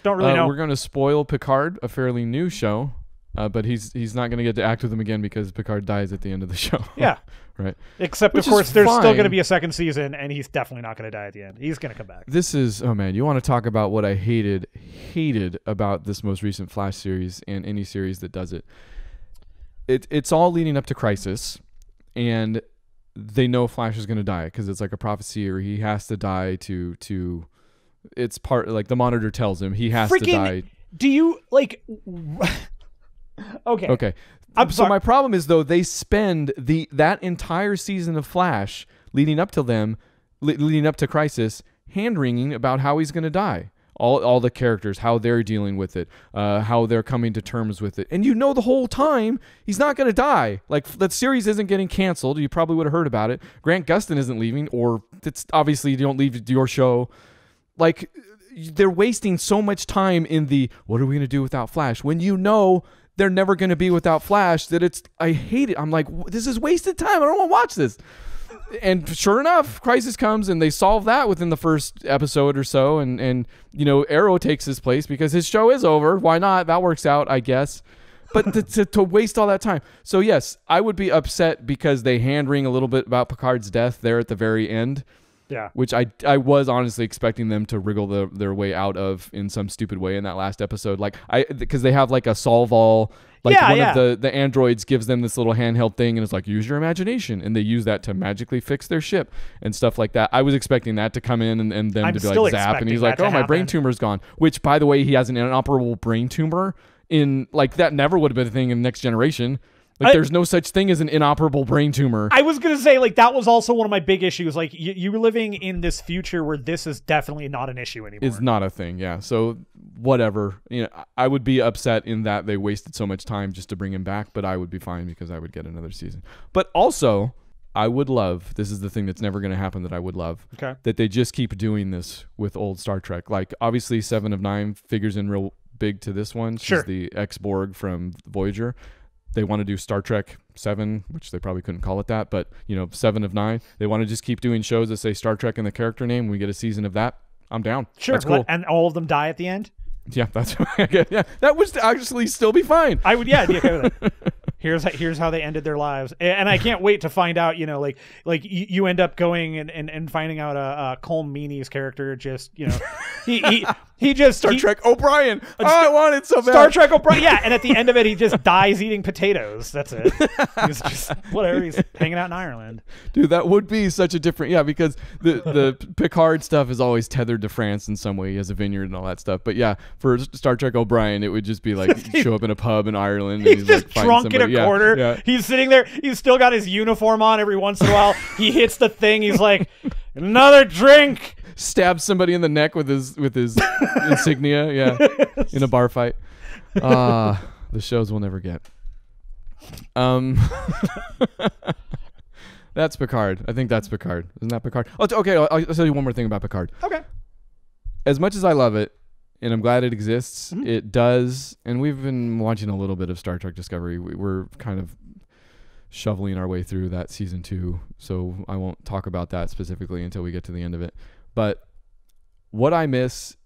Don't really know. We're going to spoil Picard, a fairly new show, but he's not going to get to act with him again because Picard dies at the end of the show. Yeah. Right. Except, of course, there's still going to be a second season, and he's definitely not going to die at the end. He's going to come back. This is, oh man, you want to talk about what I hated about this most recent Flash series and any series that does it. It's all leading up to Crisis, and they know Flash is going to die because it's like a prophecy, or he has to die to it's part, like the Monitor tells him he has to die. Do you like... Okay. So my problem is, though, they spend that entire season of Flash leading up to Crisis, hand-wringing about how he's going to die. All the characters, how they're dealing with it, how they're coming to terms with it. And the whole time, he's not going to die. Like, that series isn't getting canceled. You probably would have heard about it. Grant Gustin isn't leaving, or it's obviously you don't leave your show. Like, they're wasting so much time in what are we going to do without Flash? When they're never going to be without Flash, I hate it. I'm like, this is wasted time. I don't want to watch this. And sure enough, Crisis comes and they solve that within the first episode or so. And Arrow takes his place because his show is over. Why not? That works out, I guess. But to waste all that time. So yes, I would be upset because they hand-wring a little bit about Picard's death there at the very end. Yeah. Which I was honestly expecting them to wriggle their way out of in some stupid way in that last episode. Like, because they have like a solve all, like of the androids gives them this little handheld thing and it's like, use your imagination. And they use that to magically fix their ship and stuff like that. I was expecting that to come in and them to be like zap. And he's like, oh, my brain tumor's gone. Which, by the way, he has an inoperable brain tumor in, like, that never would have been a thing in Next Generation. Like, there's no such thing as an inoperable brain tumor. I was going to say, like, that was also one of my big issues. Like, you're living in this future where this is definitely not an issue anymore. It's not a thing, yeah. So, whatever. I would be upset in that they wasted so much time just to bring him back, but I would be fine because I would get another season. But also, I would love, this is the thing that's never going to happen that I would love, Okay. that they just keep doing this with old Star Trek. Like, obviously, 7 of 9 figures in real big to this one. She's Sure. the ex-Borg from Voyager. They want to do Star Trek 7, which they probably couldn't call it that, but, 7 of 9. They want to just keep doing shows that say Star Trek in the character name. We get a season of that. I'm down. Sure. That's cool. And all of them die at the end? Yeah, that's yeah. That would actually still be fine. I would, yeah, I'd be okay with it. Here's how they ended their lives, and I can't wait to find out. Like you end up going and finding out Colm Meaney's character just he just Star Trek O'Brien. I want it so bad. Star Trek O'Brien. Yeah, and at the end of it, he just dies eating potatoes. That's it. He's just whatever. He's hanging out in Ireland. Dude, that would be such a different. Yeah, because the Picard stuff is always tethered to France in some way. He has a vineyard and all that stuff. But yeah, for Star Trek O'Brien, it would just be like show up in a pub in Ireland. And He's just like, drunk in a corner. Yeah. He's sitting there. He's still got his uniform on. Every once in a while, he hits the thing. He's like, another drink. Stabs somebody in the neck with his insignia. Yeah, in a bar fight. The shows we'll never get. That's Picard. I think that's Picard. Isn't that Picard? Oh, okay. I'll tell you one more thing about Picard. Okay. As much as I love it, and I'm glad it exists, it does. And we've been watching a little bit of Star Trek Discovery. We're kind of shoveling our way through that season 2, so I won't talk about that specifically until we get to the end of it. But what I miss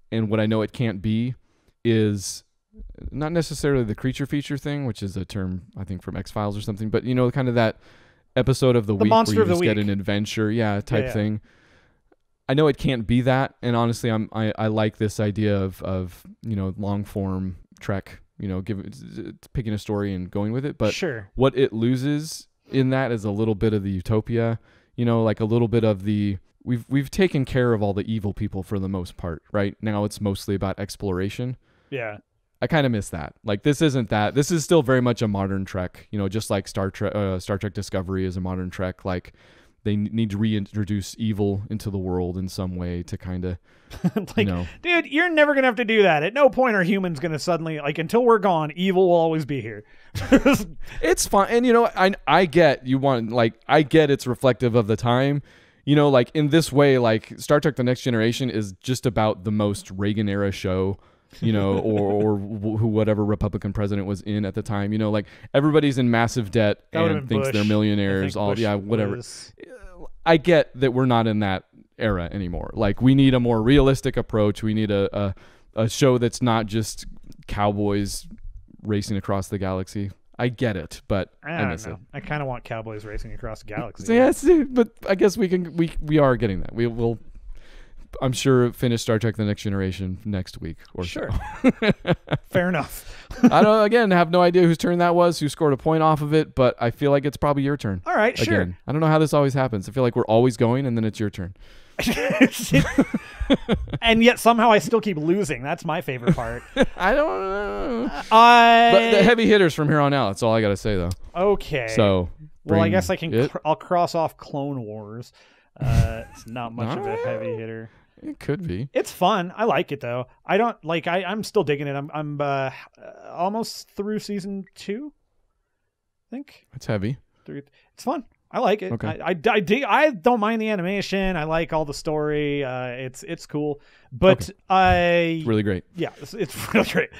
and what I know it can't be is not necessarily the creature feature thing, which is a term I think from X-Files or something, but kind of that episode of the week where you just get an adventure, type thing. I know it can't be that, and honestly, I like this idea of long form Trek, picking a story and going with it. But sure, what it loses in that is a little bit of the utopia, like a little bit of the we've taken care of all the evil people for the most part, right? Now it's mostly about exploration. Yeah. I kind of miss that. Like, this isn't that. This is still very much a modern Trek, just like Star Trek Discovery is a modern Trek. Like, they need to reintroduce evil into the world in some way to kind of, dude, you're never going to have to do that. At no point are humans going to suddenly, until we're gone, evil will always be here. It's fine. And, I get I get it's reflective of the time. In this way, Star Trek The Next Generation is just about the most Reagan era show, or whatever Republican president was in at the time. Everybody's in massive debt and thinks Bush. they're millionaires. Whatever. Was... I get that we're not in that era anymore. We need a more realistic approach. We need a show that's not just cowboys racing across the galaxy. I get it, but I miss it. I kind of want cowboys racing across the galaxy. Yes, but I guess we are getting that. We will, I'm sure, finish Star Trek The Next Generation next week or sure. so. Fair enough. I don't, again, have no idea whose turn that was, who scored a point off of it, but I feel like it's probably your turn. All right, sure. Again, I don't know how this always happens. I feel like we're always going and then it's your turn. And yet somehow I still keep losing. That's my favorite part. I don't know. But the heavy hitters from here on out. That's all I got to say, though. Okay. So, well, I guess I can. I'll cross off Clone Wars. It's not much of a heavy hitter. It could be. It's fun. I like it though. I don't like. I'm still digging it. I'm almost through season 2. I think it's heavy. It's fun. I like it. Okay. I dig. I don't mind the animation. I like all the story. It's cool. But it's really great. Yeah, it's really great.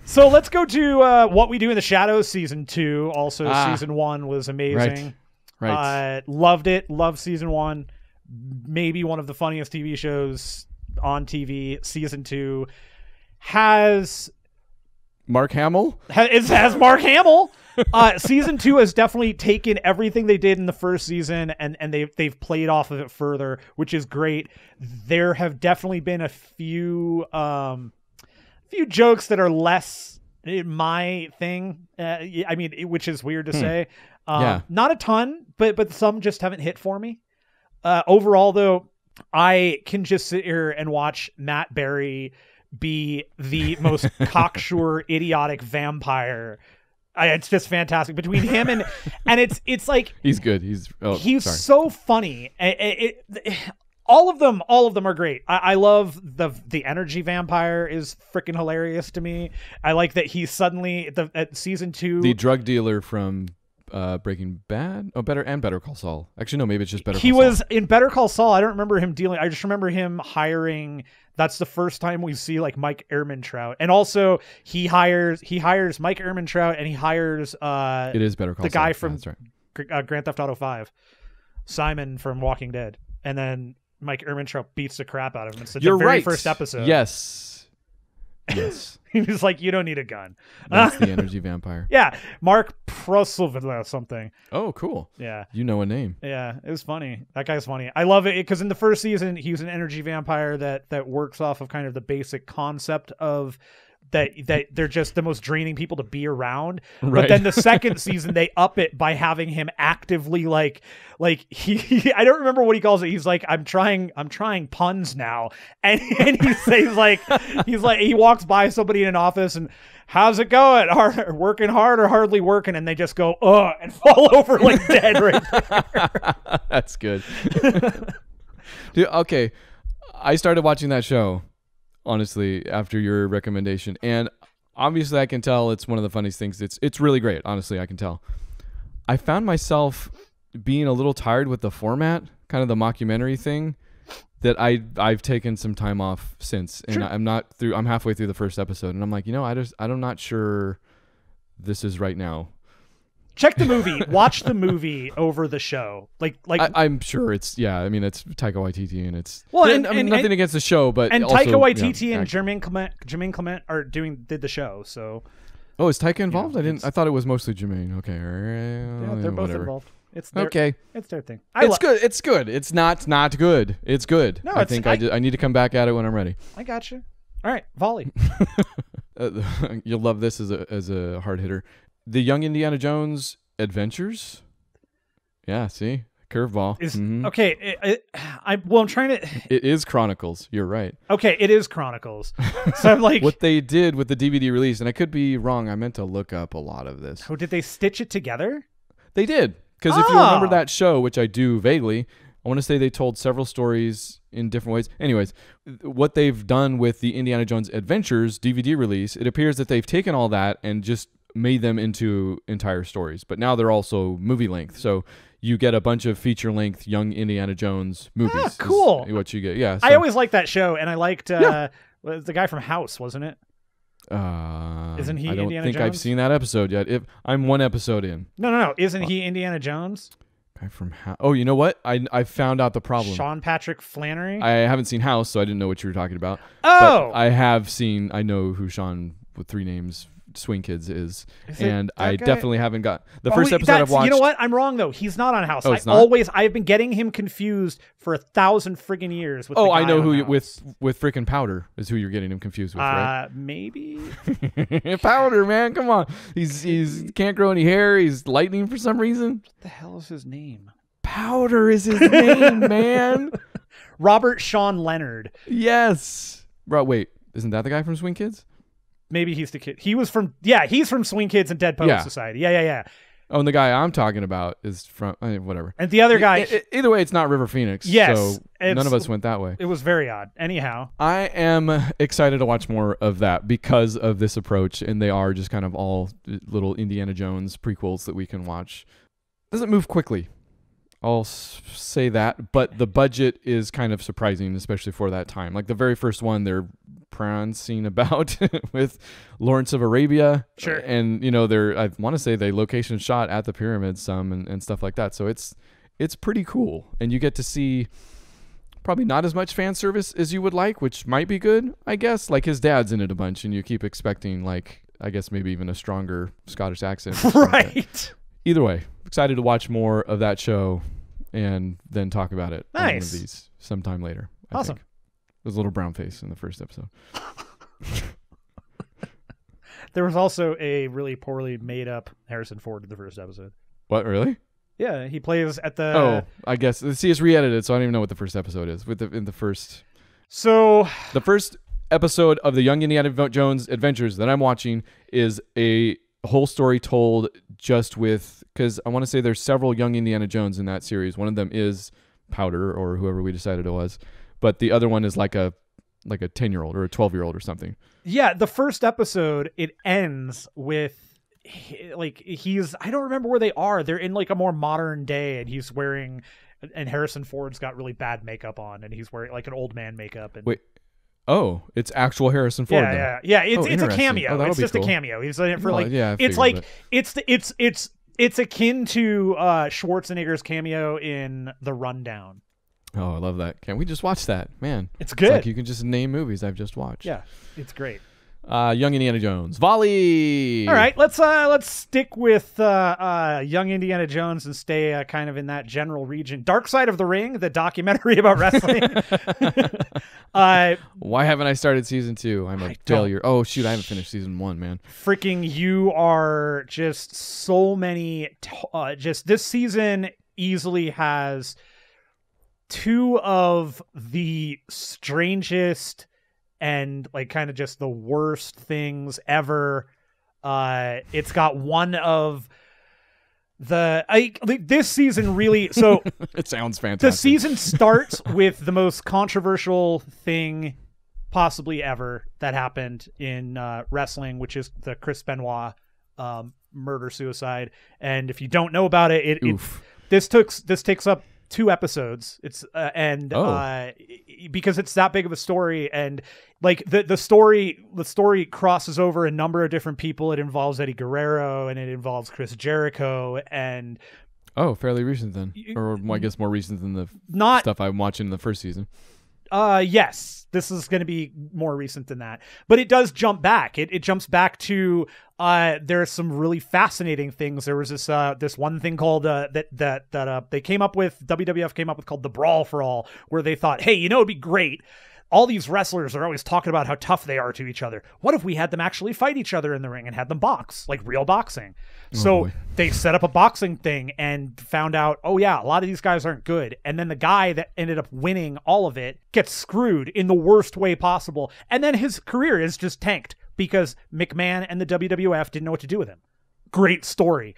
So let's go to What We Do in the Shadows season 2. Also, season 1 was amazing. Right. Loved it. Loved season 1. Maybe one of the funniest TV shows on TV. Season 2 has Mark Hamill. It has Mark Hamill. Season 2 has definitely taken everything they did in the first season and they've played off of it further, which is great. There have definitely been a few jokes that are less my thing. I mean, which is weird to say. Not a ton, but some just haven't hit for me. Overall, though, I can just sit here and watch Matt Berry be the most cocksure, idiotic vampire. It's just fantastic between him and it's like he's good. He's so funny. All of them are great. I love the energy vampire is freaking hilarious to me. I like that he's suddenly at season 2, the drug dealer from Breaking Bad. Oh, Better Call Saul. Actually, no, maybe it's just Better Call He Saul. was in Better Call Saul. I don't remember him dealing. I just remember him hiring. That's the first time we see like Mike Ehrmantraut, and also he hires Mike Ehrmantraut, and he hires it is Better Call the Saul. guy from Yeah, that's right. Grand Theft Auto 5, Simon from Walking Dead, and then Mike Ehrmantraut beats the crap out of him. It's the very first episode. Yes. He's like, you don't need a gun. That's the energy vampire. Yeah, Mark Prosilva something. Oh, cool. Yeah. You know a name. Yeah, it was funny. That guy's funny. I love it because in the first season, he was an energy vampire that works off of kind of the basic concept of that they're just the most draining people to be around. Right. But then the second season, they up it by having him actively like he I don't remember what he calls it. He's like, I'm trying puns now. And he's like he walks by somebody in an office and how's it going? Working hard or hardly working? And they just go, and fall over like dead right there. That's good. Dude, okay. I started watching that show, honestly, after your recommendation. And obviously I can tell it's one of the funniest things. It's really great. Honestly, I can tell. I found myself being a little tired with the format, kind of the mockumentary thing, that I've taken some time off since. And Sure. I'm halfway through the first episode and I'm like, I'm not sure this is right now. Check the movie. Watch the movie over the show. I'm sure it's it's Taika Waititi and it's nothing against the show, but and also, Taika Waititi and Jermaine Clement did the show. So is Taika involved? Yeah, I thought it was mostly Jermaine. Okay, yeah, they're both involved. It's their thing. It's good. It's good. It's not good. It's good. No, I need to come back at it when I'm ready. I got you. All right, volley. You'll love this as a hard hitter. The Young Indiana Jones Adventures. Yeah, see? Curveball. Okay, I'm trying to... It is Chronicles. You're right. Okay, it is Chronicles. So I'm like... What they did with the DVD release, and I could be wrong, I meant to look up a lot of this. Oh, did they stitch it together? They did. Because if you remember that show, which I do vaguely, I want to say they told several stories in different ways. Anyways, what they've done with the Indiana Jones Adventures DVD release, it appears that they've taken all that and just made them into entire stories. But now they're also movie length. So you get a bunch of feature length Young Indiana Jones movies. Ah, cool. What you get. Yeah. So. I always liked that show, and I liked the guy from House, wasn't it? Isn't he I don't Indiana think Jones? I've seen that episode yet. If I'm one episode in. No. Isn't he Indiana Jones? Guy from House. Oh, you know what? I found out the problem. Sean Patrick Flannery? I haven't seen House, so I didn't know what you were talking about. Oh! But I know who Sean with 3 names Swing Kids is and I guy? definitely haven't got the first episode I've watched. You know what? I'm wrong though. He's not on House. It's not? I've been getting him confused for 1,000 friggin' years. With I know who with frickin' Powder is who you're getting him confused with, right? Maybe Powder, man, come on. He's can't grow any hair. He's lightning for some reason. What the hell is his name? Powder is his name, man. Robert Sean Leonard. Yes. Bro, wait, isn't that the guy from Swing Kids? Maybe he's the kid. He's from Swing Kids and Dead Poets Society. Yeah. Oh, and the guy I'm talking about is from whatever. And the other guy. Either way, it's not River Phoenix. Yes. So none of us went that way. It was very odd. Anyhow. I am excited to watch more of that because of this approach, and they are just kind of all little Indiana Jones prequels that we can watch. Doesn't move quickly. I'll say that, but the budget is kind of surprising, especially for that time. Like the very first one, they're prancing about with Lawrence of Arabia. Sure. And, I want to say they location shot at the pyramids some and stuff like that. So it's pretty cool. And you get to see probably not as much fan service as you would like, which might be good, I guess. Like his dad's in it a bunch, and you keep expecting, like, I guess maybe even a stronger Scottish accent. Right. Either way, excited to watch more of that show and then talk about it on one of these sometime later. Awesome. I think. There's a little brown face in the first episode. There was also a really poorly made up Harrison Ford in the first episode. What, really? Yeah, he plays at the... Oh, I guess. See, it's re-edited, so I don't even know what the first episode is. The first episode of the Young Indiana Jones Adventures that I'm watching is a whole story told just with... Because I want to say there's several Young Indiana Jones in that series. One of them is Powder, or whoever we decided it was. But the other one is like a 10-year-old or a 12-year-old or something. Yeah, the first episode, it ends with he's I don't remember where they are. They're in like a more modern day, and he's wearing, and Harrison Ford's got really bad makeup on, and he's wearing like an old man makeup. And wait. Oh, it's actual Harrison Ford. Yeah. It's a cameo. It's just cool. A cameo. He's in it for it's like it's akin to Schwarzenegger's cameo in The Rundown. Oh, I love that. Can't we just watch that, man? It's good. It's like you can just name movies I've just watched. Yeah, it's great. Young Indiana Jones, volley. All right, let's stick with Young Indiana Jones and stay kind of in that general region. Dark Side of the Ring, the documentary about wrestling. Why haven't I started season 2? I'm a failure. Oh shoot, I haven't finished season 1, man. Freaking, you are just so many. Just this season easily has 2 of the strangest and like kind of just the worst things ever. It's got one of this season really. So it sounds fantastic. The season starts with the most controversial thing possibly ever that happened in wrestling, which is the Chris Benoit murder suicide. And if you don't know about it, this takes up 2 episodes. It's because it's that big of a story, and like the story crosses over a number of different people. It involves Eddie Guerrero and it involves Chris Jericho, and fairly recent then, or I guess more recent than the stuff I'm watching in the first season. Yes, this is going to be more recent than that, but it does jump back. It jumps back to there's some really fascinating things. There was this one thing called that they came up with, WWF came up with, called the Brawl for All, where they thought, hey, it'd be great. All these wrestlers are always talking about how tough they are to each other. What if we had them actually fight each other in the ring and had them box, like real boxing? So they set up a boxing thing and found out, a lot of these guys aren't good. And then the guy that ended up winning all of it gets screwed in the worst way possible. And then his career is just tanked because McMahon and the WWF didn't know what to do with him. Great story.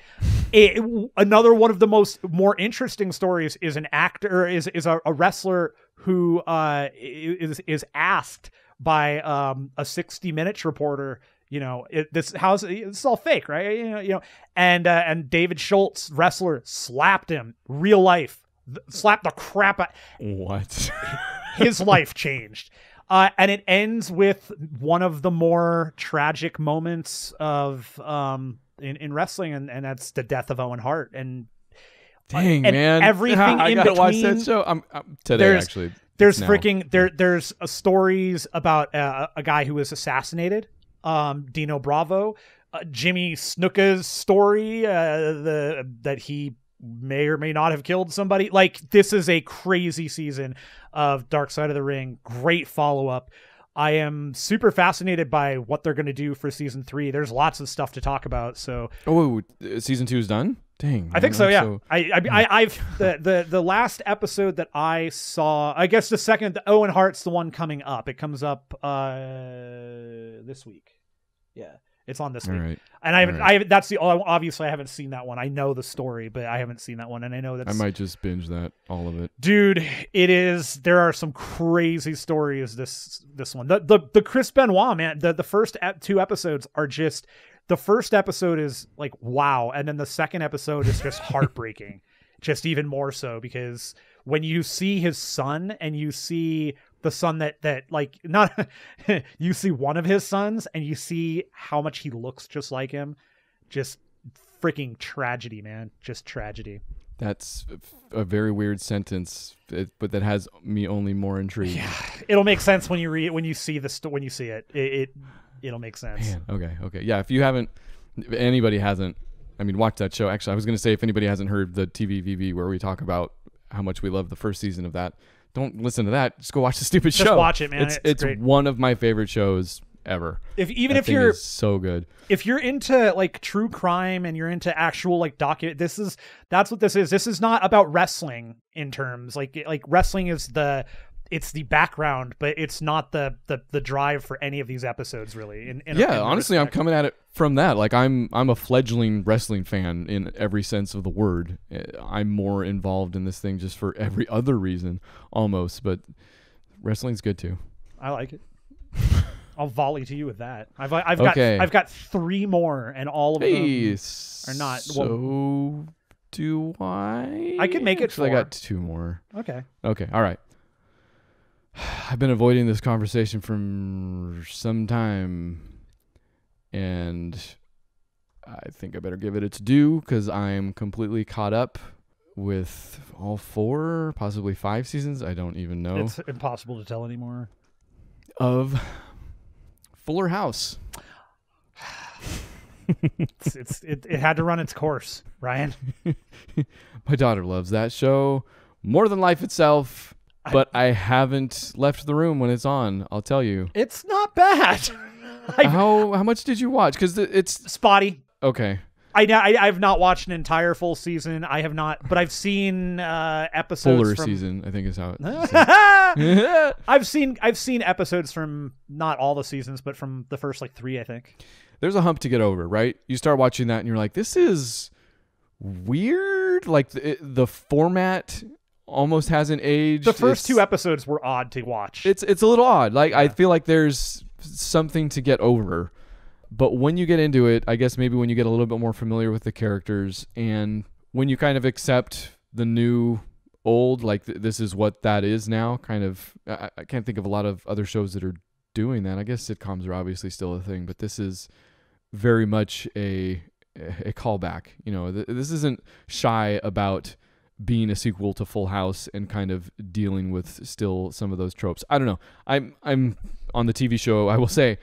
Another one of the more interesting stories is an actor, is a wrestler who is asked by a 60 Minutes reporter, this is all fake, right? And David Schultz, wrestler, slapped him, real life, slapped the crap out. What? His life changed. And it ends with one of the more tragic moments of in wrestling, and that's the death of Owen Hart. And dang, man, everything I in gotta between. watch that show. I'm today actually. There's there's stories about a guy who was assassinated, Dino Bravo, Jimmy Snuka's story, that he may or may not have killed somebody. Like, this is a crazy season of Dark Side of the Ring. Great follow-up. I am super fascinated by what they're going to do for season 3. There's lots of stuff to talk about. So, season 2 is done? Dang, I think so. Yeah. I've the last episode that I saw, I guess the Owen Hart's the one coming up. It comes up this week. Yeah. It's on this week. Right. And obviously I haven't seen that one. I know the story, but I haven't seen that one. And I know I might just binge that, all of it. Dude, there are some crazy stories this one. The Chris Benoit, man, the first 2 episodes are just, the first episode is like, wow. And then the second episode is just heartbreaking. Just even more so, because when you see his son and you see the son that like, not you see one of his sons and you see how much he looks just like him, just freaking tragedy, man. Just tragedy. That's a very weird sentence, but that has me only more intrigued. Yeah, it'll make sense when you see it. It'll make sense. Man, okay. Yeah, if anybody hasn't, watch that show. Actually, I was going to say, if anybody hasn't heard the TVVB where we talk about how much we love the first season of that, don't listen to that. Just go watch the stupid show. Just watch it, man. It's great. One of my favorite shows ever. If you're so good. If you're into like true crime and you're into actual like that's what this is. This is not about wrestling in terms like wrestling is it's the background, but it's not the drive for any of these episodes, really. Honestly, I'm coming at it from that. Like, I'm a fledgling wrestling fan in every sense of the word. I'm more involved in this thing just for every other reason, almost. But wrestling's good too. I like it. I'll volley to you with that. I've Okay. got 3 more, and all of them are not. So do I? I could make it Actually, 4. I got 2 more. Okay. Okay. All right. I've been avoiding this conversation for some time, and I think I better give it its due because I'm completely caught up with all 4, possibly 5 seasons. I don't even know. It's impossible to tell anymore. Of Fuller House. It had to run its course, Ryan. My daughter loves that show more than life itself, but I haven't left the room when it's on. I'll tell you. It's not bad. How much did you watch? Because it's spotty. Okay. I've not watched an entire full season. I have not, but I've seen episodes. Fuller from... season, I think is how it. I've seen episodes from not all the seasons, but from the first 3, I think. There's a hump to get over, right? You start watching that and you're like, this is weird. Like the format almost hasn't aged. The first 2 episodes were odd to watch. It's a little odd. Like, yeah. I feel like there's something to get over. But when you get into it, I guess maybe when you get a little bit more familiar with the characters and when you kind of accept the new old, like this is what that is now, kind of, I can't think of a lot of other shows that are doing that. I guess sitcoms are obviously still a thing, but this is very much a callback. You know, this isn't shy about being a sequel to Full House and kind of dealing with still some of those tropes. I don't know. I'm on the TV show, I will say,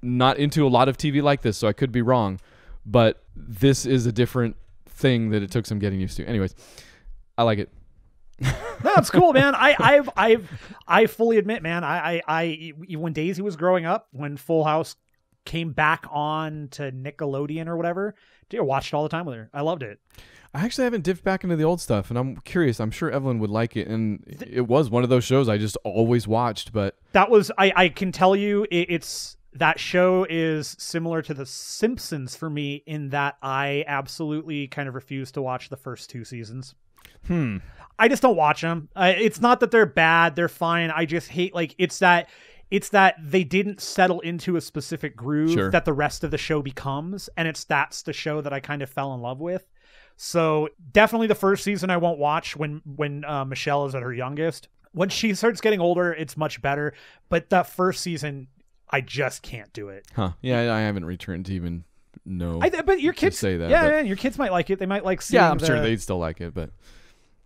not into a lot of TV like this, so I could be wrong, but this is a different thing that it took some getting used to. Anyways, I like it. That's cool, man. I fully admit, man, I when Daisy was growing up, when Full House came back on to Nickelodeon or whatever, I watched it all the time with her. I loved it. I actually haven't dipped back into the old stuff, and I'm curious. I'm sure Evelyn would like it, and it was one of those shows I just always watched. But that was, I can tell you, it's that show is similar to The Simpsons for me in that I absolutely kind of refuse to watch the first 2 seasons. I just don't watch them. It's not that they're bad; they're fine. I just hate it's that they didn't settle into a specific groove that the rest of the show becomes, and that's the show that I kind of fell in love with. So definitely the first season I won't watch when Michelle is at her youngest. When she starts getting older, it's much better. But that first season, I just can't do it. Huh? Yeah, I haven't returned to even know. But your kids say that. Yeah, your kids might like it. They might like seeing. Yeah, I'm sure they'd still like it. But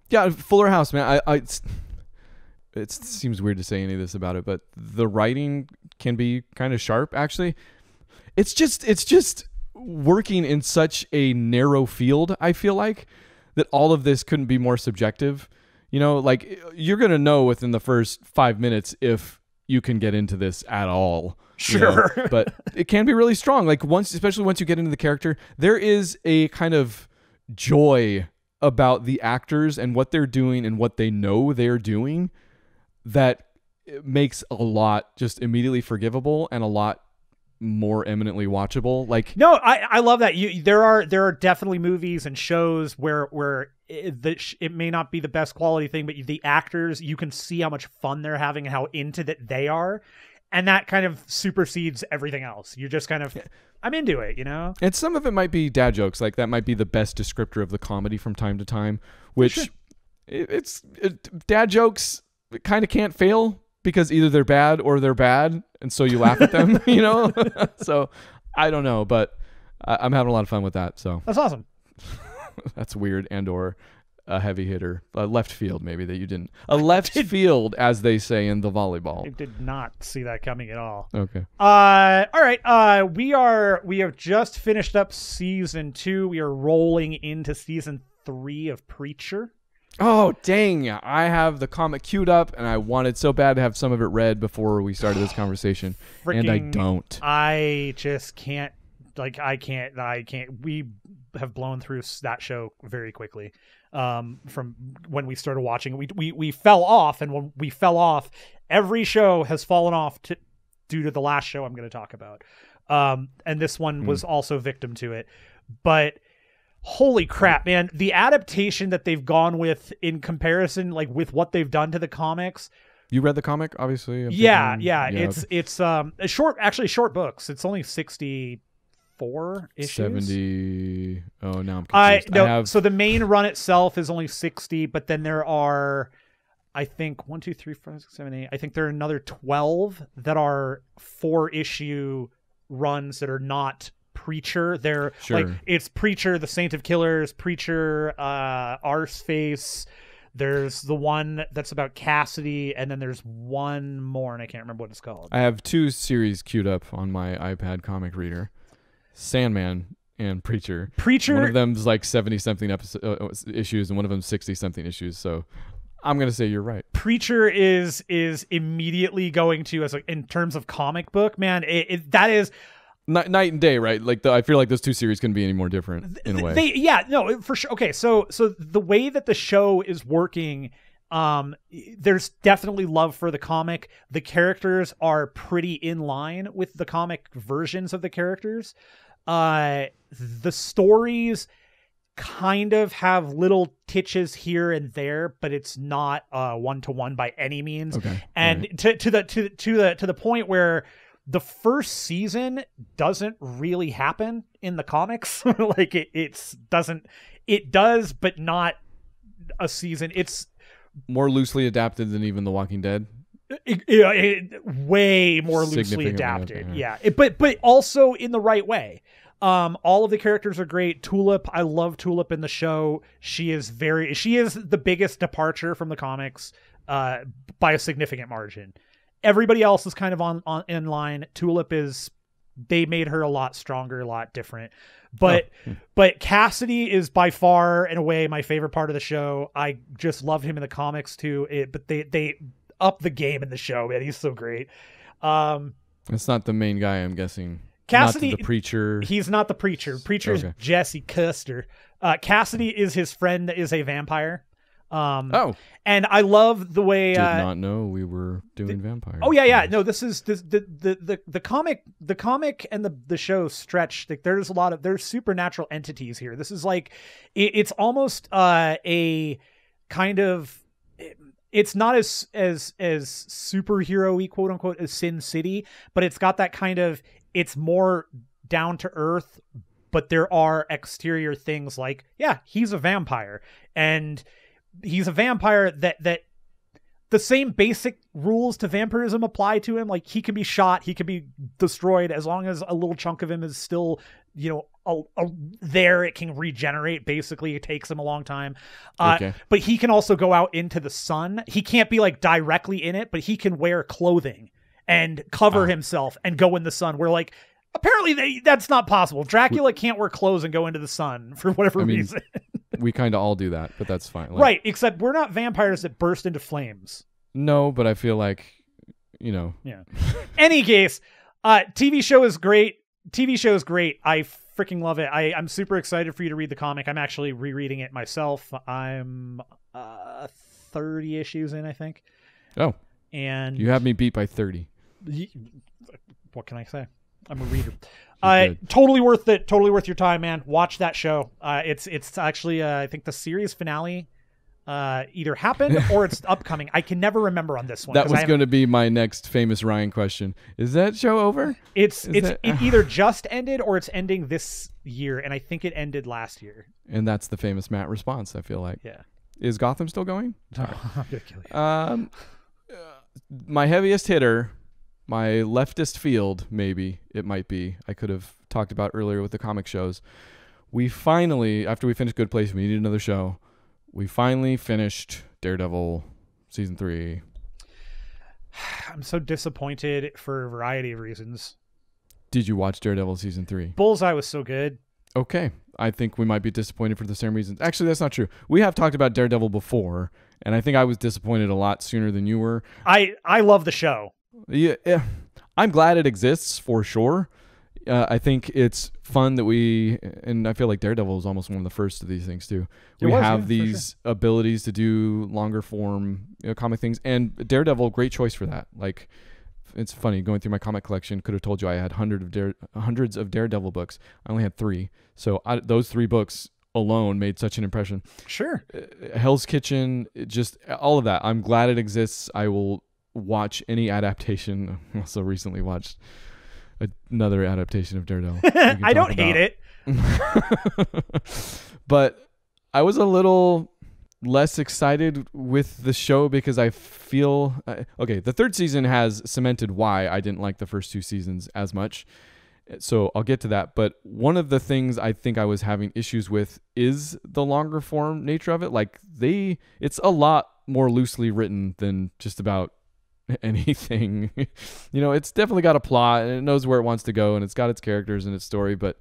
yeah, Fuller House, man. It seems weird to say any of this about it, but the writing can be kind of sharp. Actually, it's just working in such a narrow field. I feel like that all of this couldn't be more subjective. You know, like you're gonna know within the first 5 minutes if you can get into this at all. Sure. You know? But it can be really strong. Like especially once you get into the character, there is a kind of joy about the actors and what they're doing and what they know they're doing that makes a lot just immediately forgivable and a lot more eminently watchable. Like, no, I love that. There are definitely movies and shows where it may not be the best quality thing, but the actors, you can see how much fun they're having and how into that they are, and that kind of supersedes everything else. You're just kind of, I'm into it, you know. And some of it might be dad jokes. Like that might be the best descriptor of the comedy from time to time. Which dad jokes kind of can't fail. Because either they're bad or they're bad, and so you laugh at them, you know? So, I don't know, but I'm having a lot of fun with that, so. That's awesome. That's weird and or a heavy hitter. A left field, maybe, that you didn't. A left field, as they say in the volleyball. I did not see that coming at all. Okay. All right. We have just finished up season 2. We are rolling into season 3 of Preacher. Oh, dang. I have the comic queued up, and I wanted so bad to have some of it read before we started this conversation, and I don't. I just can't. I can't. We have blown through that show very quickly. From when we started watching it, we fell off, and when we fell off, every show has fallen off due to the last show I'm going to talk about. And this one was also victim to it. But holy crap, man. The adaptation that they've gone with in comparison, like with what they've done to the comics, You read the comic, obviously. Yeah, thinking, yeah. okay. It's a short books. It's only 64 issues. 70. Oh, now I'm confused. No. So the main run itself is only 60, but then there are, I think 1, 2, 3, 4, 5, 6, 7, 8. I think there are another 12 that are 4-issue runs that are not Preacher. They're like, it's Preacher, the Saint of Killers, Preacher, Arseface. There's the one that's about Cassidy, and then there's one more, and I can't remember what it's called. I have 2 series queued up on my iPad comic reader: Sandman and Preacher. One of them's like 70-something issues, and one of them's 60-something issues. So I'm gonna say you're right. Preacher is immediately going to, as in terms of comic book, man. That is night and day, right? Like I feel like those 2 series couldn't be any more different in a way. No, for sure. Okay, so the way that the show is working, there's definitely love for the comic. The characters are pretty in line with the comic versions of the characters. The stories kind of have little titches here and there, but it's not 1-to-1 by any means. Okay, and right. to the point where the first season doesn't really happen in the comics. Like it does, but not a season. It's more loosely adapted than even The Walking Dead. Way more loosely adapted. Yeah. But also in the right way. All of the characters are great. Tulip, I love Tulip in the show. She is the biggest departure from the comics, by a significant margin. Everybody else is kind of on in line. Tulip they made her a lot stronger, a lot different. But Cassidy is by far, in a way, my favorite part of the show. I just loved him in the comics too. But they up the game in the show, man. He's so great. It's not the main guy, I'm guessing. Cassidy, not the Preacher. He's not the Preacher. Preacher's okay. Jesse Custer. Cassidy is his friend that is a vampire. And I love the way did not know we were doing vampires. Oh yeah. No, this is the comic and the show stretch. Like there's supernatural entities here. This is like it's almost a kind of, it's not as superhero-y, quote unquote, as Sin City, but it's got that kind of, it's more down to earth, but there are exterior things like, yeah, he's a vampire, and he's a vampire that the same basic rules to vampirism apply to him. Like, he can be shot, he can be destroyed, as long as a little chunk of him is still, there, it can regenerate. Basically, it takes him a long time. Okay. But he can also go out into the sun. He can't be like directly in it, but he can wear clothing and cover himself and go in the sun. We're like, apparently that's not possible. Dracula can't wear clothes and go into the sun for whatever reason. We kind of all do that, but that's fine. Like, right, except we're not vampires that burst into flames. No, but I feel like, Yeah. Any case, TV show is great. I freaking love it. I'm super excited for you to read the comic. I'm actually rereading it myself. I'm 30 issues in, I think. Oh. And you have me beat by 30. What can I say? I'm a reader. Totally worth it. Totally worth your time, man. Watch that show. It's actually I think the series finale either happened or it's upcoming. I can never remember on this one. That was going to be my next famous Ryan question. Is that show over? It either just ended or it's ending this year, and I think it ended last year. And that's the famous Matt response, I feel like. Yeah. Is Gotham still going? No, I'm gonna kill you. My heaviest hitter, my leftist field, maybe it might be, I could have talked about earlier with the comic shows. We finally, after we finished Good Place, we needed another show. We finally finished Daredevil season 3. I'm so disappointed for a variety of reasons. Did you watch Daredevil season 3? Bullseye was so good. Okay. I think we might be disappointed for the same reasons. Actually, that's not true. We have talked about Daredevil before, and I think I was disappointed a lot sooner than you were. I love the show. Yeah. I'm glad it exists for sure. I think it's fun that and I feel like Daredevil is almost one of the first of these things too. We have these abilities to do longer form comic things, and Daredevil, great choice for that. Like, it's funny, going through my comic collection, could have told you I had hundreds of Daredevil books. I only had 3. So those 3 books alone made such an impression. Sure. Hell's Kitchen, just all of that. I'm glad it exists. I will watch any adaptation. I also recently watched another adaptation of Daredevil. I don't hate it. But I was a little less excited with the show because I feel okay, the third season has cemented why I didn't like the first 2 seasons as much. So I'll get to that. But one of the things I think I was having issues with is the longer form nature of it. Like it's a lot more loosely written than just about anything. It's definitely got a plot and it knows where it wants to go and it's got its characters and its story, but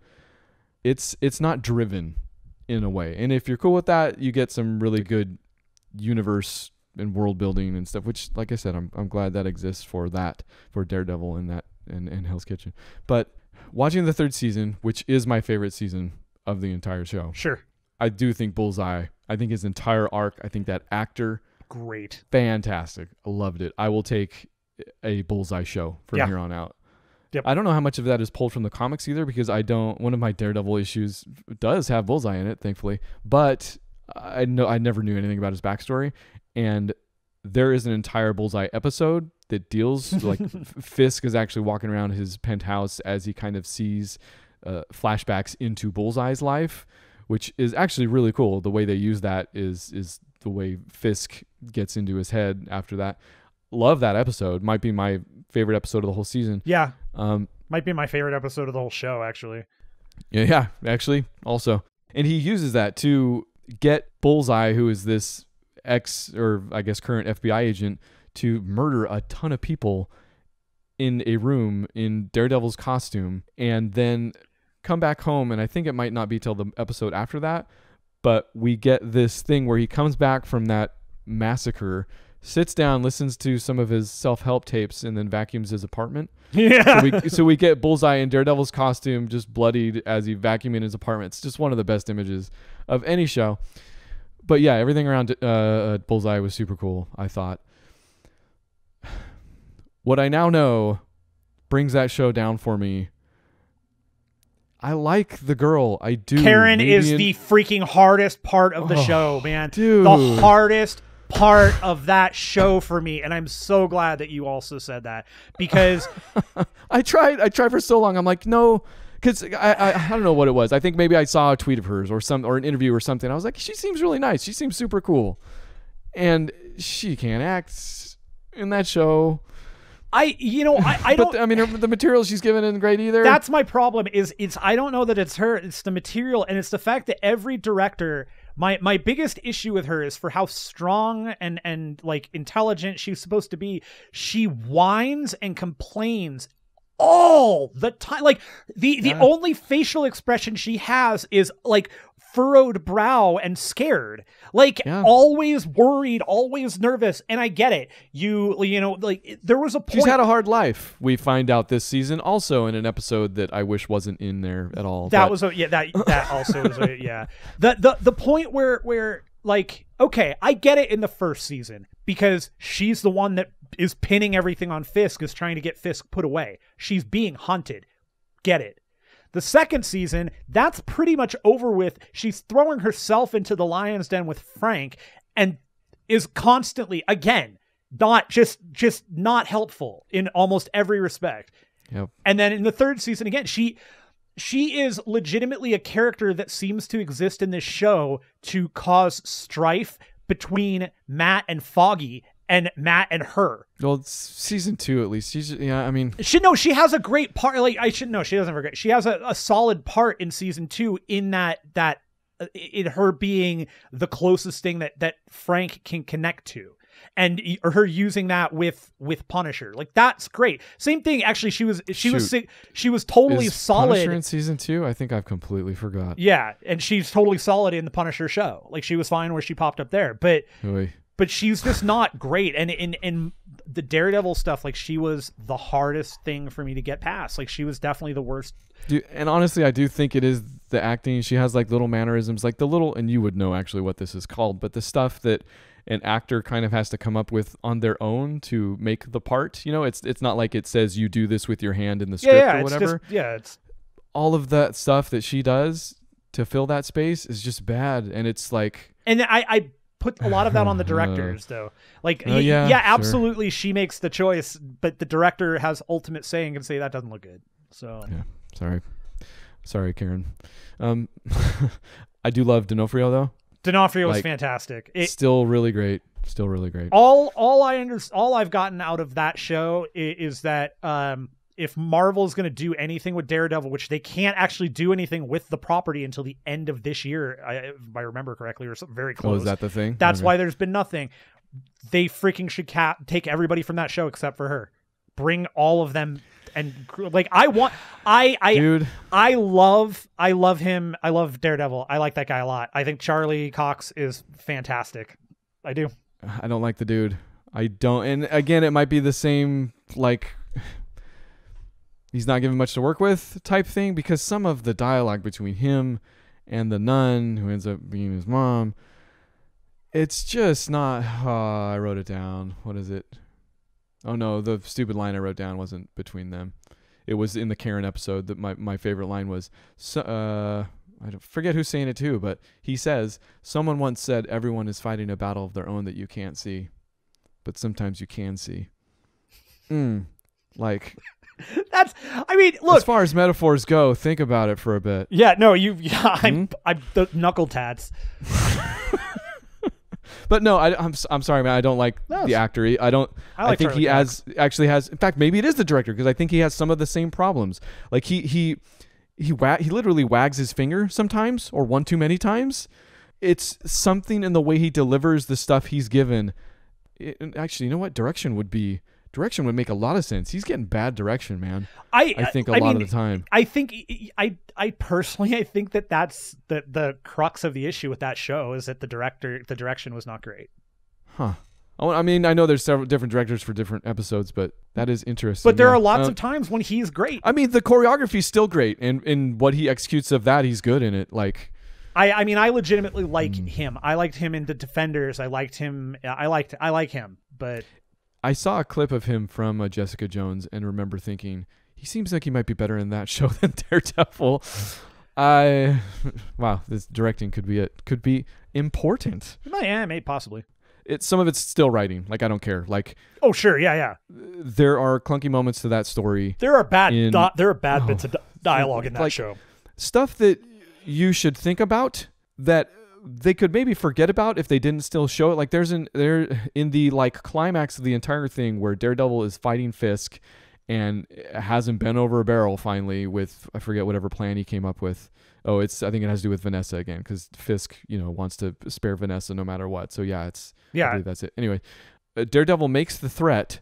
it's not driven in a way. And if you're cool with that, you get some really good universe and world building and stuff, which, like I said, I'm glad that exists for Daredevil and Hell's Kitchen. But watching the third season, which is my favorite season of the entire show. Sure. I do think Bullseye, I think his entire arc, I think that actor, great. Fantastic. I loved it. I will take a Bullseye show from here on out. Yep. I don't know how much of that is pulled from the comics either, because one of my Daredevil issues does have Bullseye in it, thankfully, but I never knew anything about his backstory. And there is an entire Bullseye episode that deals like Fisk is actually walking around his penthouse as he kind of sees flashbacks into Bullseye's life, which is actually really cool. The way they use that is the way Fisk gets into his head after that. Love that episode. Might be my favorite episode of the whole season. Yeah. Might be my favorite episode of the whole show, actually. Yeah, actually, also. And he uses that to get Bullseye, who is this current FBI agent, to murder a ton of people in a room in Daredevil's costume, and then come back home. And I think it might not be till the episode after that, but we get this thing where he comes back from that massacre, sits down, listens to some of his self-help tapes, and then vacuums his apartment. Yeah. So we get Bullseye in Daredevil's costume, just bloodied as he vacuuming his apartment. It's just one of the best images of any show. But yeah, everything around Bullseye was super cool, I thought. What I now know brings that show down for me. I like the girl. I do. Karen is the freaking hardest part of the show, man. Dude. The hardest part of that show for me, and I'm so glad that you also said that, because I tried for so long. I'm like, no, because I don't know what it was. I think maybe I saw a tweet of hers or an interview or something. I was like, she seems really nice. She seems super cool, and she can't act in that show. I don't. But, I mean, the material she's given isn't great either. That's my problem. It's I don't know that it's her. It's the material, and it's the fact that every director. My biggest issue with her is for how strong and like intelligent she's supposed to be. She whines and complains all the time. Like the only facial expression she has is like furrowed brow and scared, like always worried, always nervous. And I get it. You know, like there was a point. She's had a hard life. We find out this season also in an episode that I wish wasn't in there at all. That also was the point where like, okay, I get it in the first season because she's the one that is pinning everything on Fisk, is trying to get Fisk put away. She's being hunted. Get it. The second season, that's pretty much over with. She's throwing herself into the lion's den with Frank and is constantly, again, not just not helpful in almost every respect. Yep. And then in the third season, again, she is legitimately a character that seems to exist in this show to cause strife between Matt and Foggy and Matt and her. Well, it's season 2 at least. She has a great part. Like she doesn't forget. She has a solid part in season 2 in that in her being the closest thing that Frank can connect to, and her using that with Punisher. Like that's great. Same thing. Actually, she was totally solid. Punisher in season 2? I think I've completely forgot. Yeah, and she's totally solid in the Punisher show. Like she was fine where she popped up there, but. Oy. But she's just not great. And in the Daredevil stuff, like she was the hardest thing for me to get past. Like she was definitely the worst. Dude, and honestly, I do think it is the acting. She has like little mannerisms, like the little, and you would know actually what this is called, but the stuff that an actor kind of has to come up with on their own to make the part. You know, it's not like it says you do this with your hand in the script or whatever. It's all of that stuff that she does to fill that space is just bad. And it's like, and put a lot of that on the directors, though. Like, yeah, yeah, absolutely, she makes the choice, but the director has ultimate say and can say that doesn't look good. So yeah, sorry, Karen. I do love D'Onofrio though. D'Onofrio was fantastic. Still really great. All I've gotten out of that show is that if Marvel is going to do anything with Daredevil, which they can't actually do anything with the property until the end of this year, if I remember correctly, or something very close. Oh, is that the thing? That's why there's been nothing. They freaking should take everybody from that show except for her. Bring all of them, and like I love him. I love Daredevil. I like that guy a lot. I think Charlie Cox is fantastic. I do. I don't like the dude. I don't. And again, it might be the same, like, he's not given much to work with type thing, because some of the dialogue between him and the nun who ends up being his mom, it's just not. I wrote it down. What is it? Oh no, the stupid line I wrote down wasn't between them. It was in the Karen episode that my favorite line was. I don't forget who's saying it too, but he says, someone once said everyone is fighting a battle of their own that you can't see, but sometimes you can see. Like, that's, I mean, look, as far as metaphors go, think about it for a bit. Yeah, no, I'm the knuckle tats. But no, I'm sorry, man. I don't like the actor. I think he actually has. In fact, maybe it is the director, because I think he has some of the same problems. Like he literally wags his finger sometimes, or one too many times. It's something in the way he delivers the stuff he's given. Actually, you know what? Direction would make a lot of sense. He's getting bad direction, man. I think a lot of the time. I think I personally think that's the crux of the issue with that show, is that the direction was not great. Huh. I mean, I know there's several different directors for different episodes, but that is interesting. But there are lots of times when he's great. I mean, the choreography's still great, and in what he executes of that, he's good in it. Like, I mean, I legitimately like him. I liked him in The Defenders. I like him, but I saw a clip of him from Jessica Jones and remember thinking, he seems like he might be better in that show than Daredevil. Wow, this directing could be important. Yeah, maybe possibly. Some of it's still writing. Like, I don't care. Like, oh sure, yeah. There are clunky moments to that story. There are bad bits of dialogue in that show. Stuff that you should think about that they could maybe forget about if they didn't still show it. Like, there in the like climax of the entire thing where Daredevil is fighting Fisk and has him bent over a barrel finally with, I forget whatever plan he came up with. I think it has to do with Vanessa again, because Fisk, wants to spare Vanessa no matter what. So I believe that's it. Anyway, Daredevil makes the threat,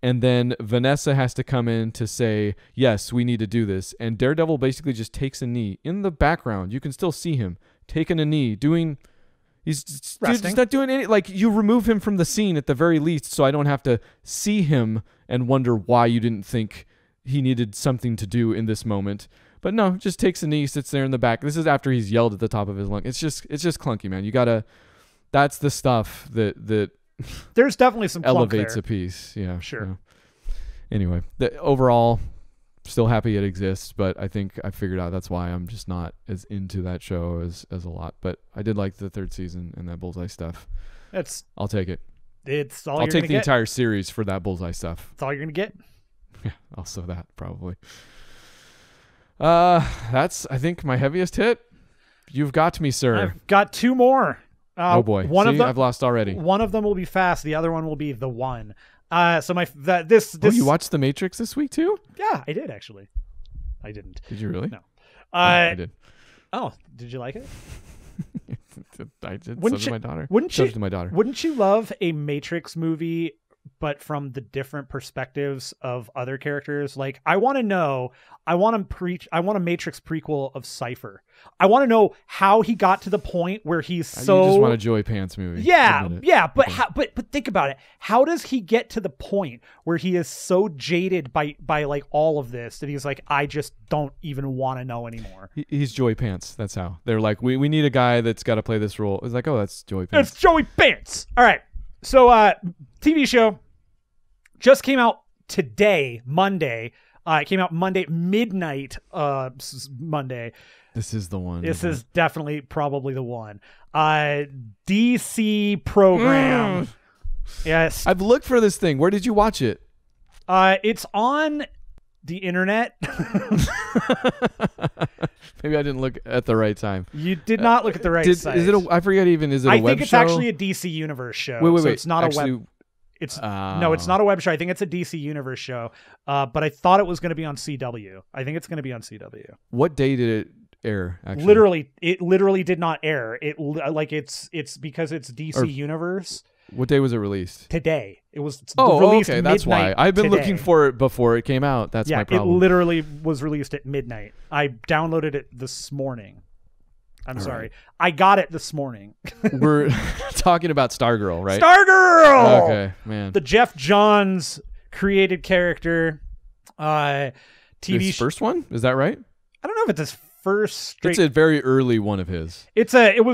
and then Vanessa has to come in to say, yes, we need to do this. And Daredevil basically just takes a knee. In the background, you can still see him taking a knee, he's not doing any, like, you remove him from the scene at the very least, so I don't have to see him and wonder why you didn't think he needed something to do in this moment. But no, just takes a knee, sits there in the back. This is after he's yelled at the top of his lung. It's just clunky, man. That's the stuff that there's definitely some elevates there. A piece. Yeah, sure. Yeah. Anyway, overall, still happy it exists, but I think I figured out that's why I'm just not as into that show as a lot. But I did like the third season and that Bullseye stuff. I'll take it. It's all I'll take the entire series for that Bullseye stuff. That's all you're gonna get. Yeah, also that probably. That's, I think, my heaviest hit. You've got me, sir. I've got two more. Oh boy, I've lost already. One of them will be fast. The other one will be the one. So you watched The Matrix this week too? Yeah, I did actually. I didn't. Did you really? No. I did. Oh, did you like it? I did. So did my daughter. Wouldn't you love a Matrix movie, but from the different perspectives of other characters? Like, I want a Matrix prequel of Cypher. I want to know how he got to the point where he's so. You just want a Joy Pants movie. Yeah, but okay. But think about it. How does he get to the point where he is so jaded by like all of this that he's like, I just don't even want to know anymore. He's Joy Pants. That's how they're like. We need a guy that's got to play this role. It's like, oh, that's Joy Pants. It's Joey Pants. All right. So, TV show just came out today, Monday. It came out Monday midnight. Monday. This is the one. This is definitely probably the one. DC program. Yes. I've looked for this thing. Where did you watch it? It's on the internet. Maybe I didn't look at the right time. You did not look at the right site. Is it? I forget even. Is it a web show? I think it's actually a DC Universe show. Wait. So it's not actually, a web. No, it's not a web show. I think it's a DC Universe show. But I thought it was going to be on CW. I think it's going to be on CW. What day did it air? Actually, it literally did not air. It's because it's DC Universe. What day was it released? Today. It was released okay. That's why I've been today. looking for it before it came out. That's my problem. It literally was released at midnight. I downloaded it this morning. I'm sorry. Right. I got it this morning. We're talking about Stargirl, right? Stargirl. Okay, man. The Jeff Johns created character. TV. His first one? Is that right? I don't know if it's his first. It's a very early one of his. It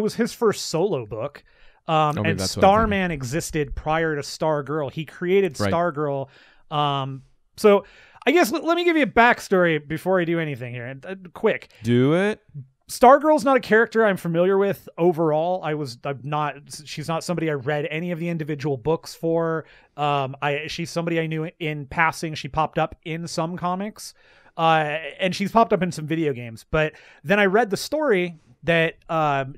was his first solo book. And Starman existed prior to Stargirl. He created Stargirl. So I guess let me give you a backstory before I do anything here. Quick. Do it. Stargirl's not a character I'm familiar with overall. She's not somebody I read any of the individual books for. She's somebody I knew in passing. She popped up in some comics. And she's popped up in some video games. But then I read the story that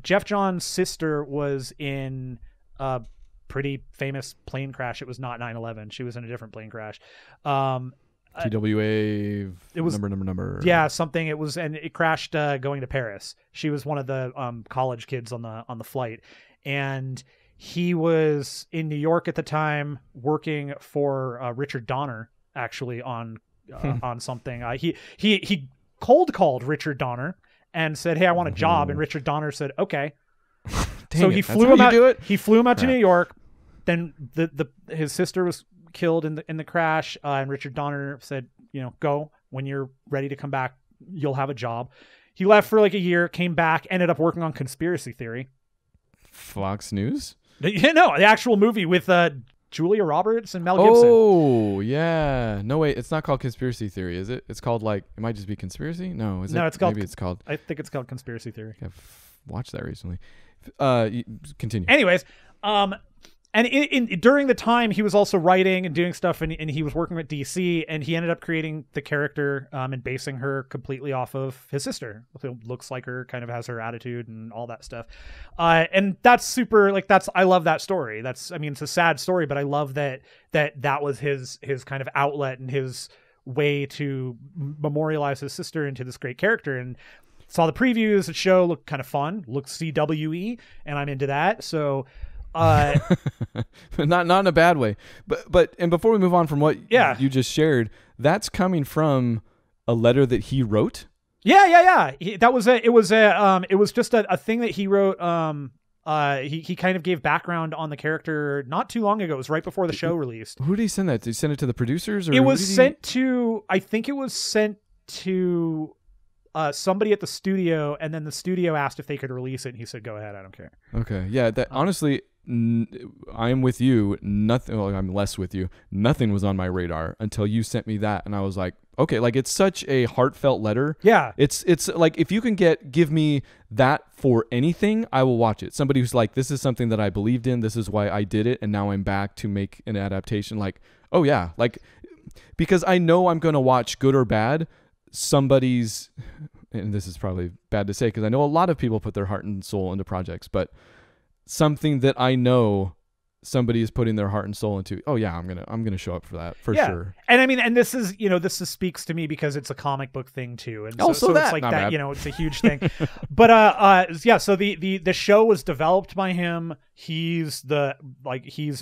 Jeff Johns' sister was in a pretty famous plane crash. It was not 9/11. She was in a different plane crash. TWA. It was number. Yeah, something. It was, and it crashed going to Paris. She was one of the college kids on the flight, and he was in New York at the time working for Richard Donner, actually on something. He cold called Richard Donner and said, "Hey, I want a job." And Richard Donner said, "Okay." So he flew him out. He flew him out to New York. Then his sister was killed in the crash, and Richard Donner said, "Go when you're ready to come back. You'll have a job." He left for like a year, came back, ended up working on Conspiracy Theory. Fox News? Yeah, no, the actual movie with Julia Roberts and Mel Gibson. Oh, yeah. No, wait, it's not called Conspiracy Theory, is it? It's called it might just be Conspiracy? No, is it? No, it's called. Maybe it's called. I think it's called Conspiracy Theory. I've watched that recently. Continue. Anyways, and during the time he was also writing and doing stuff, and he was working with DC, and he ended up creating the character and basing her completely off of his sister, who looks like her, kind of has her attitude and all that stuff. And that's super, I love that story. It's a sad story, but I love that was his kind of outlet and his way to memorialize his sister into this great character. And saw the previews. The show looked kind of fun, looked CWE, and I'm into that. So. Not in a bad way, but and before we move on from what you just shared, that's coming from a letter that he wrote. Yeah. It was just a thing that he wrote. He kind of gave background on the character not too long ago. It was right before the show released. Who did he send that? Did he send it to the producers? Or it was sent to. I think it was sent to. Somebody at the studio, and then the studio asked if they could release it, and he said, "Go ahead, I don't care." Okay, yeah. That honestly, I'm with you. Nothing. Well, I'm less with you. Nothing was on my radar until you sent me that, and I was like, okay, it's such a heartfelt letter. Yeah, it's like if you can give me that for anything, I will watch it. Somebody who's like, this is something that I believed in. This is why I did it, and now I'm back to make an adaptation. Oh yeah, because I know I'm gonna watch, good or bad, somebody's, and this is probably bad to say because I know a lot of people put their heart and soul into projects, but something that I know somebody is putting their heart and soul into, oh yeah, I'm gonna show up for that for sure. And this is speaks to me because it's a comic book thing too, and so it's like that, bad. It's a huge thing. But so the show was developed by him. He's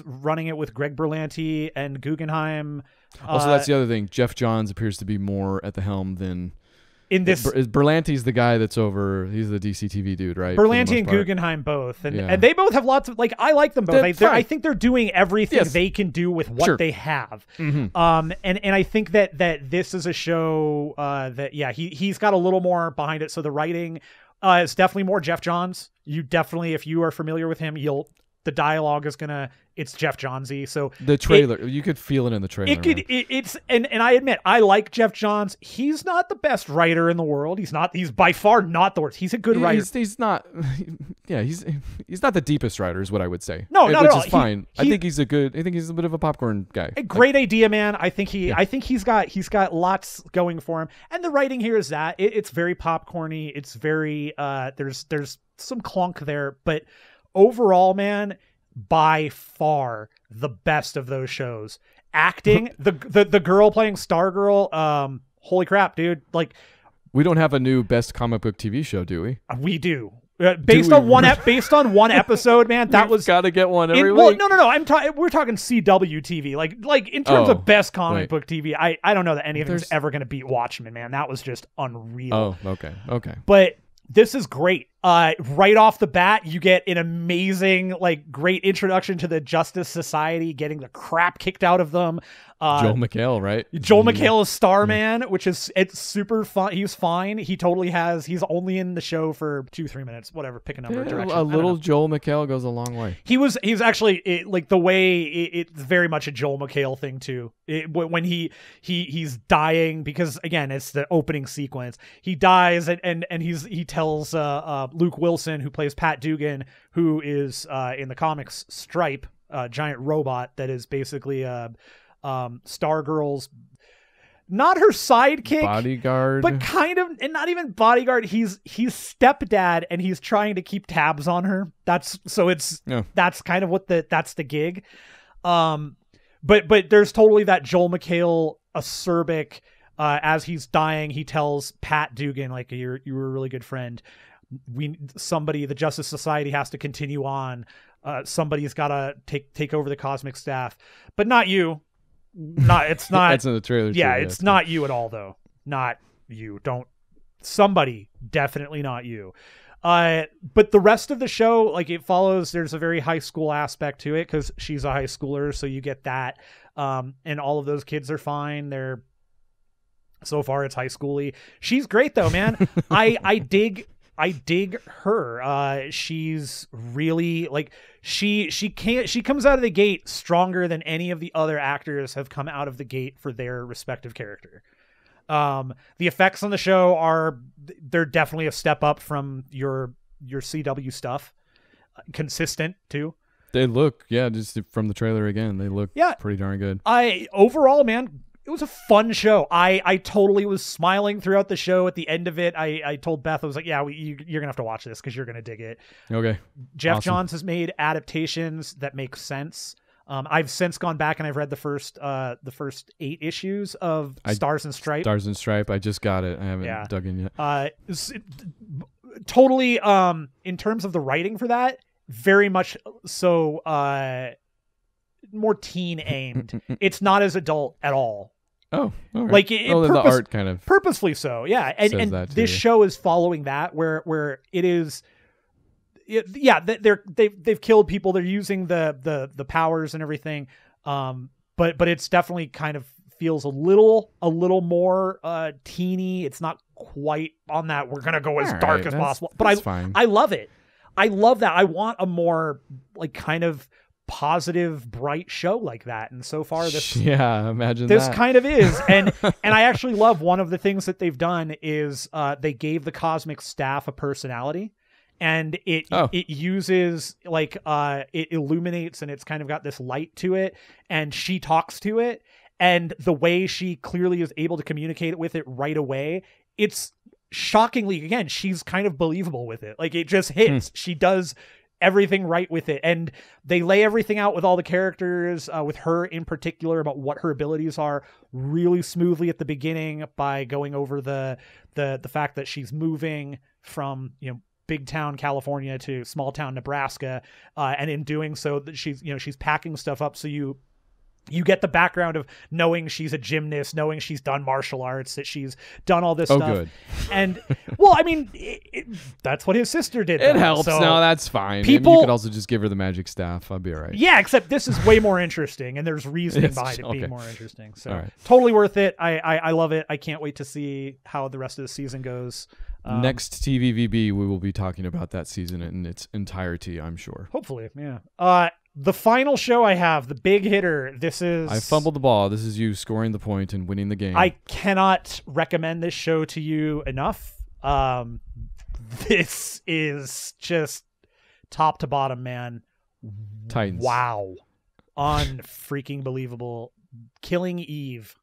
running it with Greg Berlanti and Guggenheim. Also, that's the other thing. Jeff Johns appears to be more at the helm than in this. Berlanti's the guy that's over. He's the DC TV dude, right? Berlanti and Guggenheim both, and they both have lots of I like them both. I think they're doing everything they can do with what they have. Mm-hmm. And I think that this is a show he's got a little more behind it. So the writing is definitely more Jeff Johns. You definitely, if you are familiar with him, you'll the dialogue is gonna, it's Jeff Johnsy. So the trailer, you could feel it in the trailer. It's and I admit, I like Jeff Johns. He's not the best writer in the world. He's by far not the worst. He's a good writer. He's not, yeah, he's not the deepest writer is what I would say. No, not which at all. Is fine. I think he's a bit of a popcorn guy. A great idea, man. I think he's got lots going for him. And the writing here is that it's very popcorny. It's very, there's some clunk there, but overall, man, by far the best of those shows. Acting, the girl playing Stargirl, holy crap, dude! Like, we don't have a new best comic book TV show, do we? We do. Based on one episode, man. That was got to get one every week. Well, no. We're talking CW TV. Like in terms of best comic book TV. I don't know that anything's ever going to beat Watchmen, man. That was just unreal. Oh, okay. But this is great. Right off the bat, you get an amazing, great introduction to the Justice Society, getting the crap kicked out of them. Joel McHale, right? Joel McHale is Starman, which it's super fun. He's fine. He's only in the show for 2-3 minutes, whatever, pick a number. Direction. A little Joel McHale goes a long way. He's actually the way it's very much a Joel McHale thing too. When he's dying, because again, it's the opening sequence. He dies and he tells Luke Wilson, who plays Pat Dugan, who is in the comics Stripe, a giant robot that is basically Stargirl's, not her sidekick, bodyguard, but kind of, and not even bodyguard. He's stepdad, and he's trying to keep tabs on her. That's kind of what that's the gig. But there's totally that Joel McHale acerbic. As he's dying, he tells Pat Dugan, like, you were a really good friend. The Justice Society has to continue on. Somebody's got to take over the cosmic staff, but not you. It's not. That's in the trailer. Yeah, it's not you at all, though. Not you. Somebody, definitely not you. But the rest of the show, it follows. There's a very high school aspect to it because she's a high schooler, so you get that. And all of those kids are fine. So far, it's high schooly. She's great though, man. I dig her. She's really she comes out of the gate stronger than any of the other actors have come out of the gate for their respective character. The effects on the show they're definitely a step up from your CW stuff. Consistent too. They look, just from the trailer again, they look pretty darn good. Overall, man, it was a fun show. I totally was smiling throughout the show. At the end of it, I told Beth, I was like, you're going to have to watch this because you're going to dig it. Okay. Jeff Johns has made adaptations that make sense. I've since gone back and I've read the first 8 issues of Stars and Stripe. Stars and Stripe. I just got it. I haven't dug in yet. Totally, in terms of the writing for that, very much so more teen aimed. It's not as adult at all. Oh, all right. The art kind of purposefully so, yeah. And this show is following that, where it is, they've killed people. They're using the powers and everything, but it's definitely kind of feels a little more teeny. It's not quite on that. We're gonna go as dark as possible, but I love it. I love that. I want a more kind of positive, bright show like that, and so far imagine this that. kind of is. And I actually love one of the things that they've done is they gave the cosmic staff a personality, and it uses it illuminates, and it's kind of got this light to it, and she talks to it, and the way she clearly is able to communicate with it right away, it's shockingly, again, she's kind of believable with it. It just hits. She does everything right with it, and they lay everything out with all the characters, with her in particular, about what her abilities are really smoothly at the beginning by going over the fact that she's moving from big town California to small town Nebraska, and in doing so that she's packing stuff up, so You get the background of knowing she's a gymnast, knowing she's done martial arts, that she's done all this stuff. Good. And, well, I mean, that's what his sister did. It though. helps. So No, that's fine. And people- you could also just give her the magic staff. I'll be all right. Yeah, except this is way more interesting, and there's reasoning Yes, behind it okay. being more interesting. So All right. totally worth it. I love it. I can't wait to see how the rest of the season goes. Next TVVB, we will be talking about that season in its entirety, I'm sure. Hopefully, yeah. The final show I have, the big hitter. This is I fumbled the ball. This is you scoring the point and winning the game. I cannot recommend this show to you enough. This is just top to bottom, man. Titans. Wow. Unfreaking believable. Killing Eve.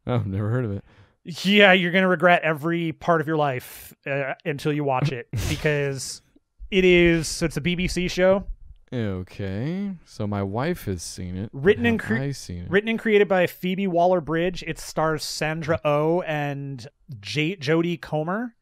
Oh, never heard of it. Yeah, you're going to regret every part of your life until you watch it because it's a BBC show. Okay, so my wife has seen it. Written and created by Phoebe Waller-Bridge. It stars Sandra Oh and Jodie Comer.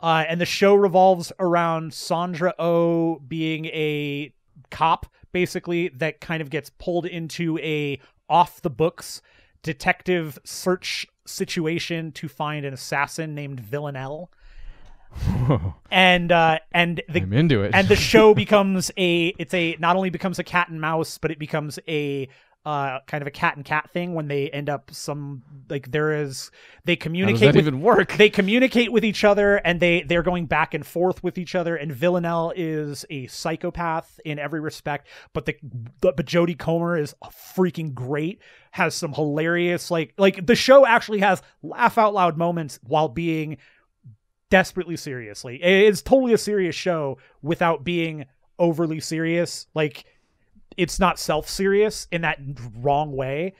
And the show revolves around Sandra Oh being a cop, basically, that kind of gets pulled into a off-the-books detective search situation to find an assassin named Villanelle. And I'm into it. And the show becomes not only becomes a cat and mouse, but it becomes a kind of a cat and cat thing when they end up they communicate. How does that even work? They communicate with each other and they're going back and forth with each other. And Villanelle is a psychopath in every respect, but Jodie Comer is freaking great. Has some hilarious like the show actually has laugh out loud moments while being desperately seriously. It's totally a serious show without being overly serious. Like, it's not self-serious in that wrong way.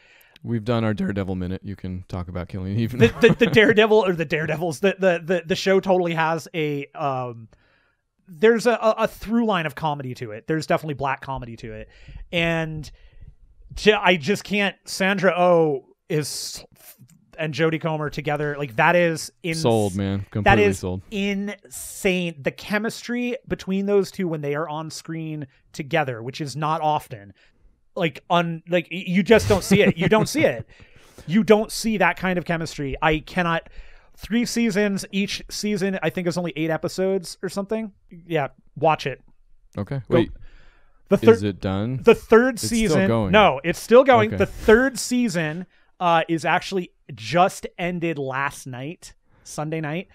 We've done our Daredevil minute. You can talk about Killing Eve. The Daredevil or the Daredevils. The show totally has there's a through line of comedy to it. There's definitely black comedy to it, and I just can't. Sandra Oh and Jodie Comer together, like that is sold, man. Completely that is sold. Insane. The chemistry between those two when they are on screen together, which is not often, you just don't see it. You don't see it. You don't see that kind of chemistry. I cannot. 3 seasons. Each season, I think, is only 8 episodes or something. Yeah, watch it. Okay. Wait. Is it done? The third season. Still going. No, it's still going. Okay. The third season is actually just ended last night, Sunday night.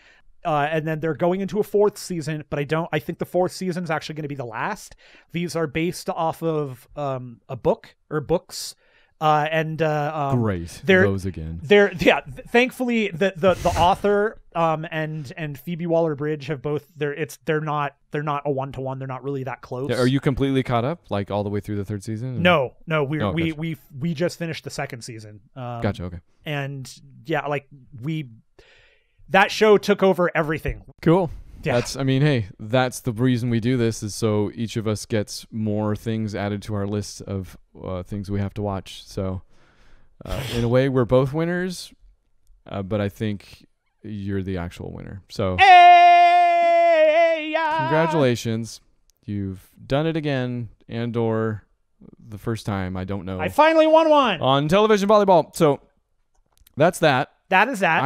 And then they're going into a 4th season, but I think the 4th season is actually going to be the last. These are based off of a book or books. Great. Those again. Thankfully the author and Phoebe Waller-Bridge have both they're not a 1-to-1. They're not really that close. Are you completely caught up, like all the way through the 3rd season? No, we gotcha. we just finished the 2nd season. Gotcha. Okay. And yeah, that show took over everything. Cool. Yeah. That's the reason we do this, is so each of us gets more things added to our list of things we have to watch. So in a way, we're both winners, but I think you're the actual winner. So congratulations. You've done it again, and/or the first time. I don't know. I finally won one. On television volleyball. So that's that. That is that.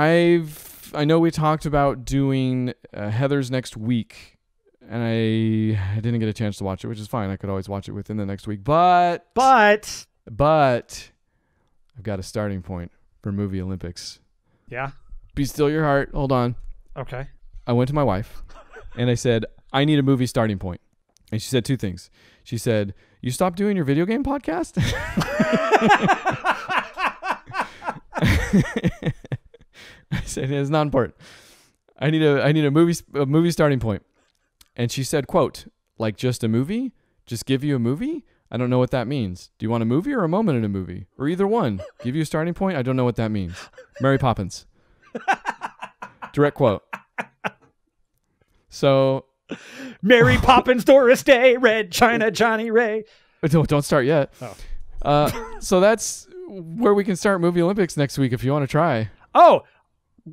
I know we talked about doing Heather's next week, and I didn't get a chance to watch it, which is fine. I could always watch it within the next week. But I've got a starting point for Movie Olympics. Yeah. Be still your heart. Hold on. Okay. I went to my wife, and I said, I need a movie starting point. And she said 2 things. She said, you stopped doing your video game podcast? I said, it's not important. I need a movie starting point. And she said, quote, like just a movie? Just give you a movie? I don't know what that means. Do you want a movie or a moment in a movie? Or either one? Give you a starting point? I don't know what that means. Mary Poppins. Direct quote. So Mary Poppins, Doris Day, Red China, Johnny Ray. Don't start yet. Oh. So that's where we can start Movie Olympics next week if you want to try. Oh,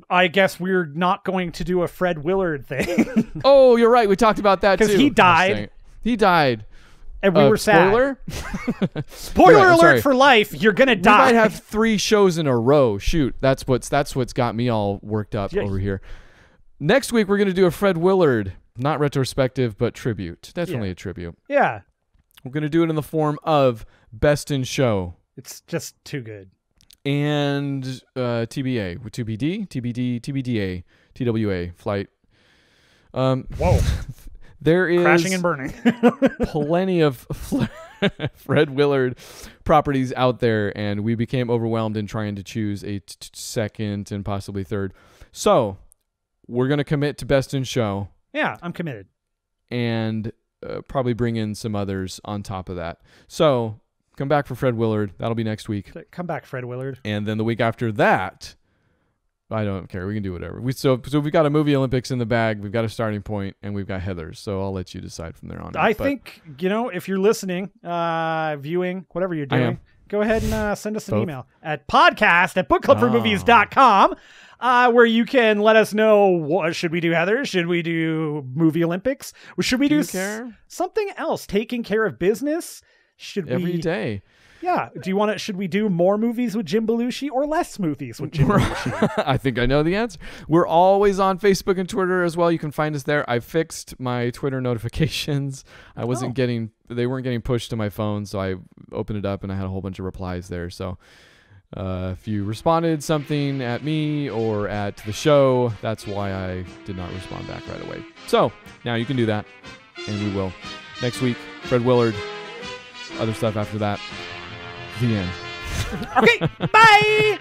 I guess we're not going to do a Fred Willard thing. Oh, you're right. We talked about that too. Because he died. He died. And we were sad. Spoiler? Spoiler You're right, I'm alert sorry. for life. You're going to We die. might have 3 shows in a row. Shoot, that's what's got me all worked up over here. Next week, we're going to do a Fred Willard, not retrospective, but tribute. Definitely a tribute. Yeah. We're going to do it in the form of Best in Show. It's just too good. And TBA, with 2BD, TBD, TBDA, TWA, flight. Whoa. There is Crashing and burning. plenty of Fred Willard properties out there, and we became overwhelmed in trying to choose a second and possibly third. So we're going to commit to Best in Show. Yeah, I'm committed. And probably bring in some others on top of that. So come back for Fred Willard. That'll be next week. Come back, Fred Willard. And then the week after that, I don't care. We can do whatever. So we've got a movie Olympics in the bag. We've got a starting point, and we've got Heathers. So I'll let you decide from there on. I think, if you're listening, viewing, whatever you're doing, go ahead and send us an email at podcast@bookclubformovies.com, where you can let us know, should we do Heathers? Should we do movie Olympics? Or should we do something else? Taking care of business? Every day. Yeah. Should we do more movies with Jim Belushi or less movies with Jim Belushi? I think I know the answer. We're always on Facebook and Twitter as well. You can find us there. I fixed my Twitter notifications. They weren't getting pushed to my phone, so I opened it up and I had a whole bunch of replies there. So if you responded something at me or at the show, that's why I did not respond back right away. So now you can do that, and we will. Next week, Fred Willard, other stuff after that. The end. Okay, bye!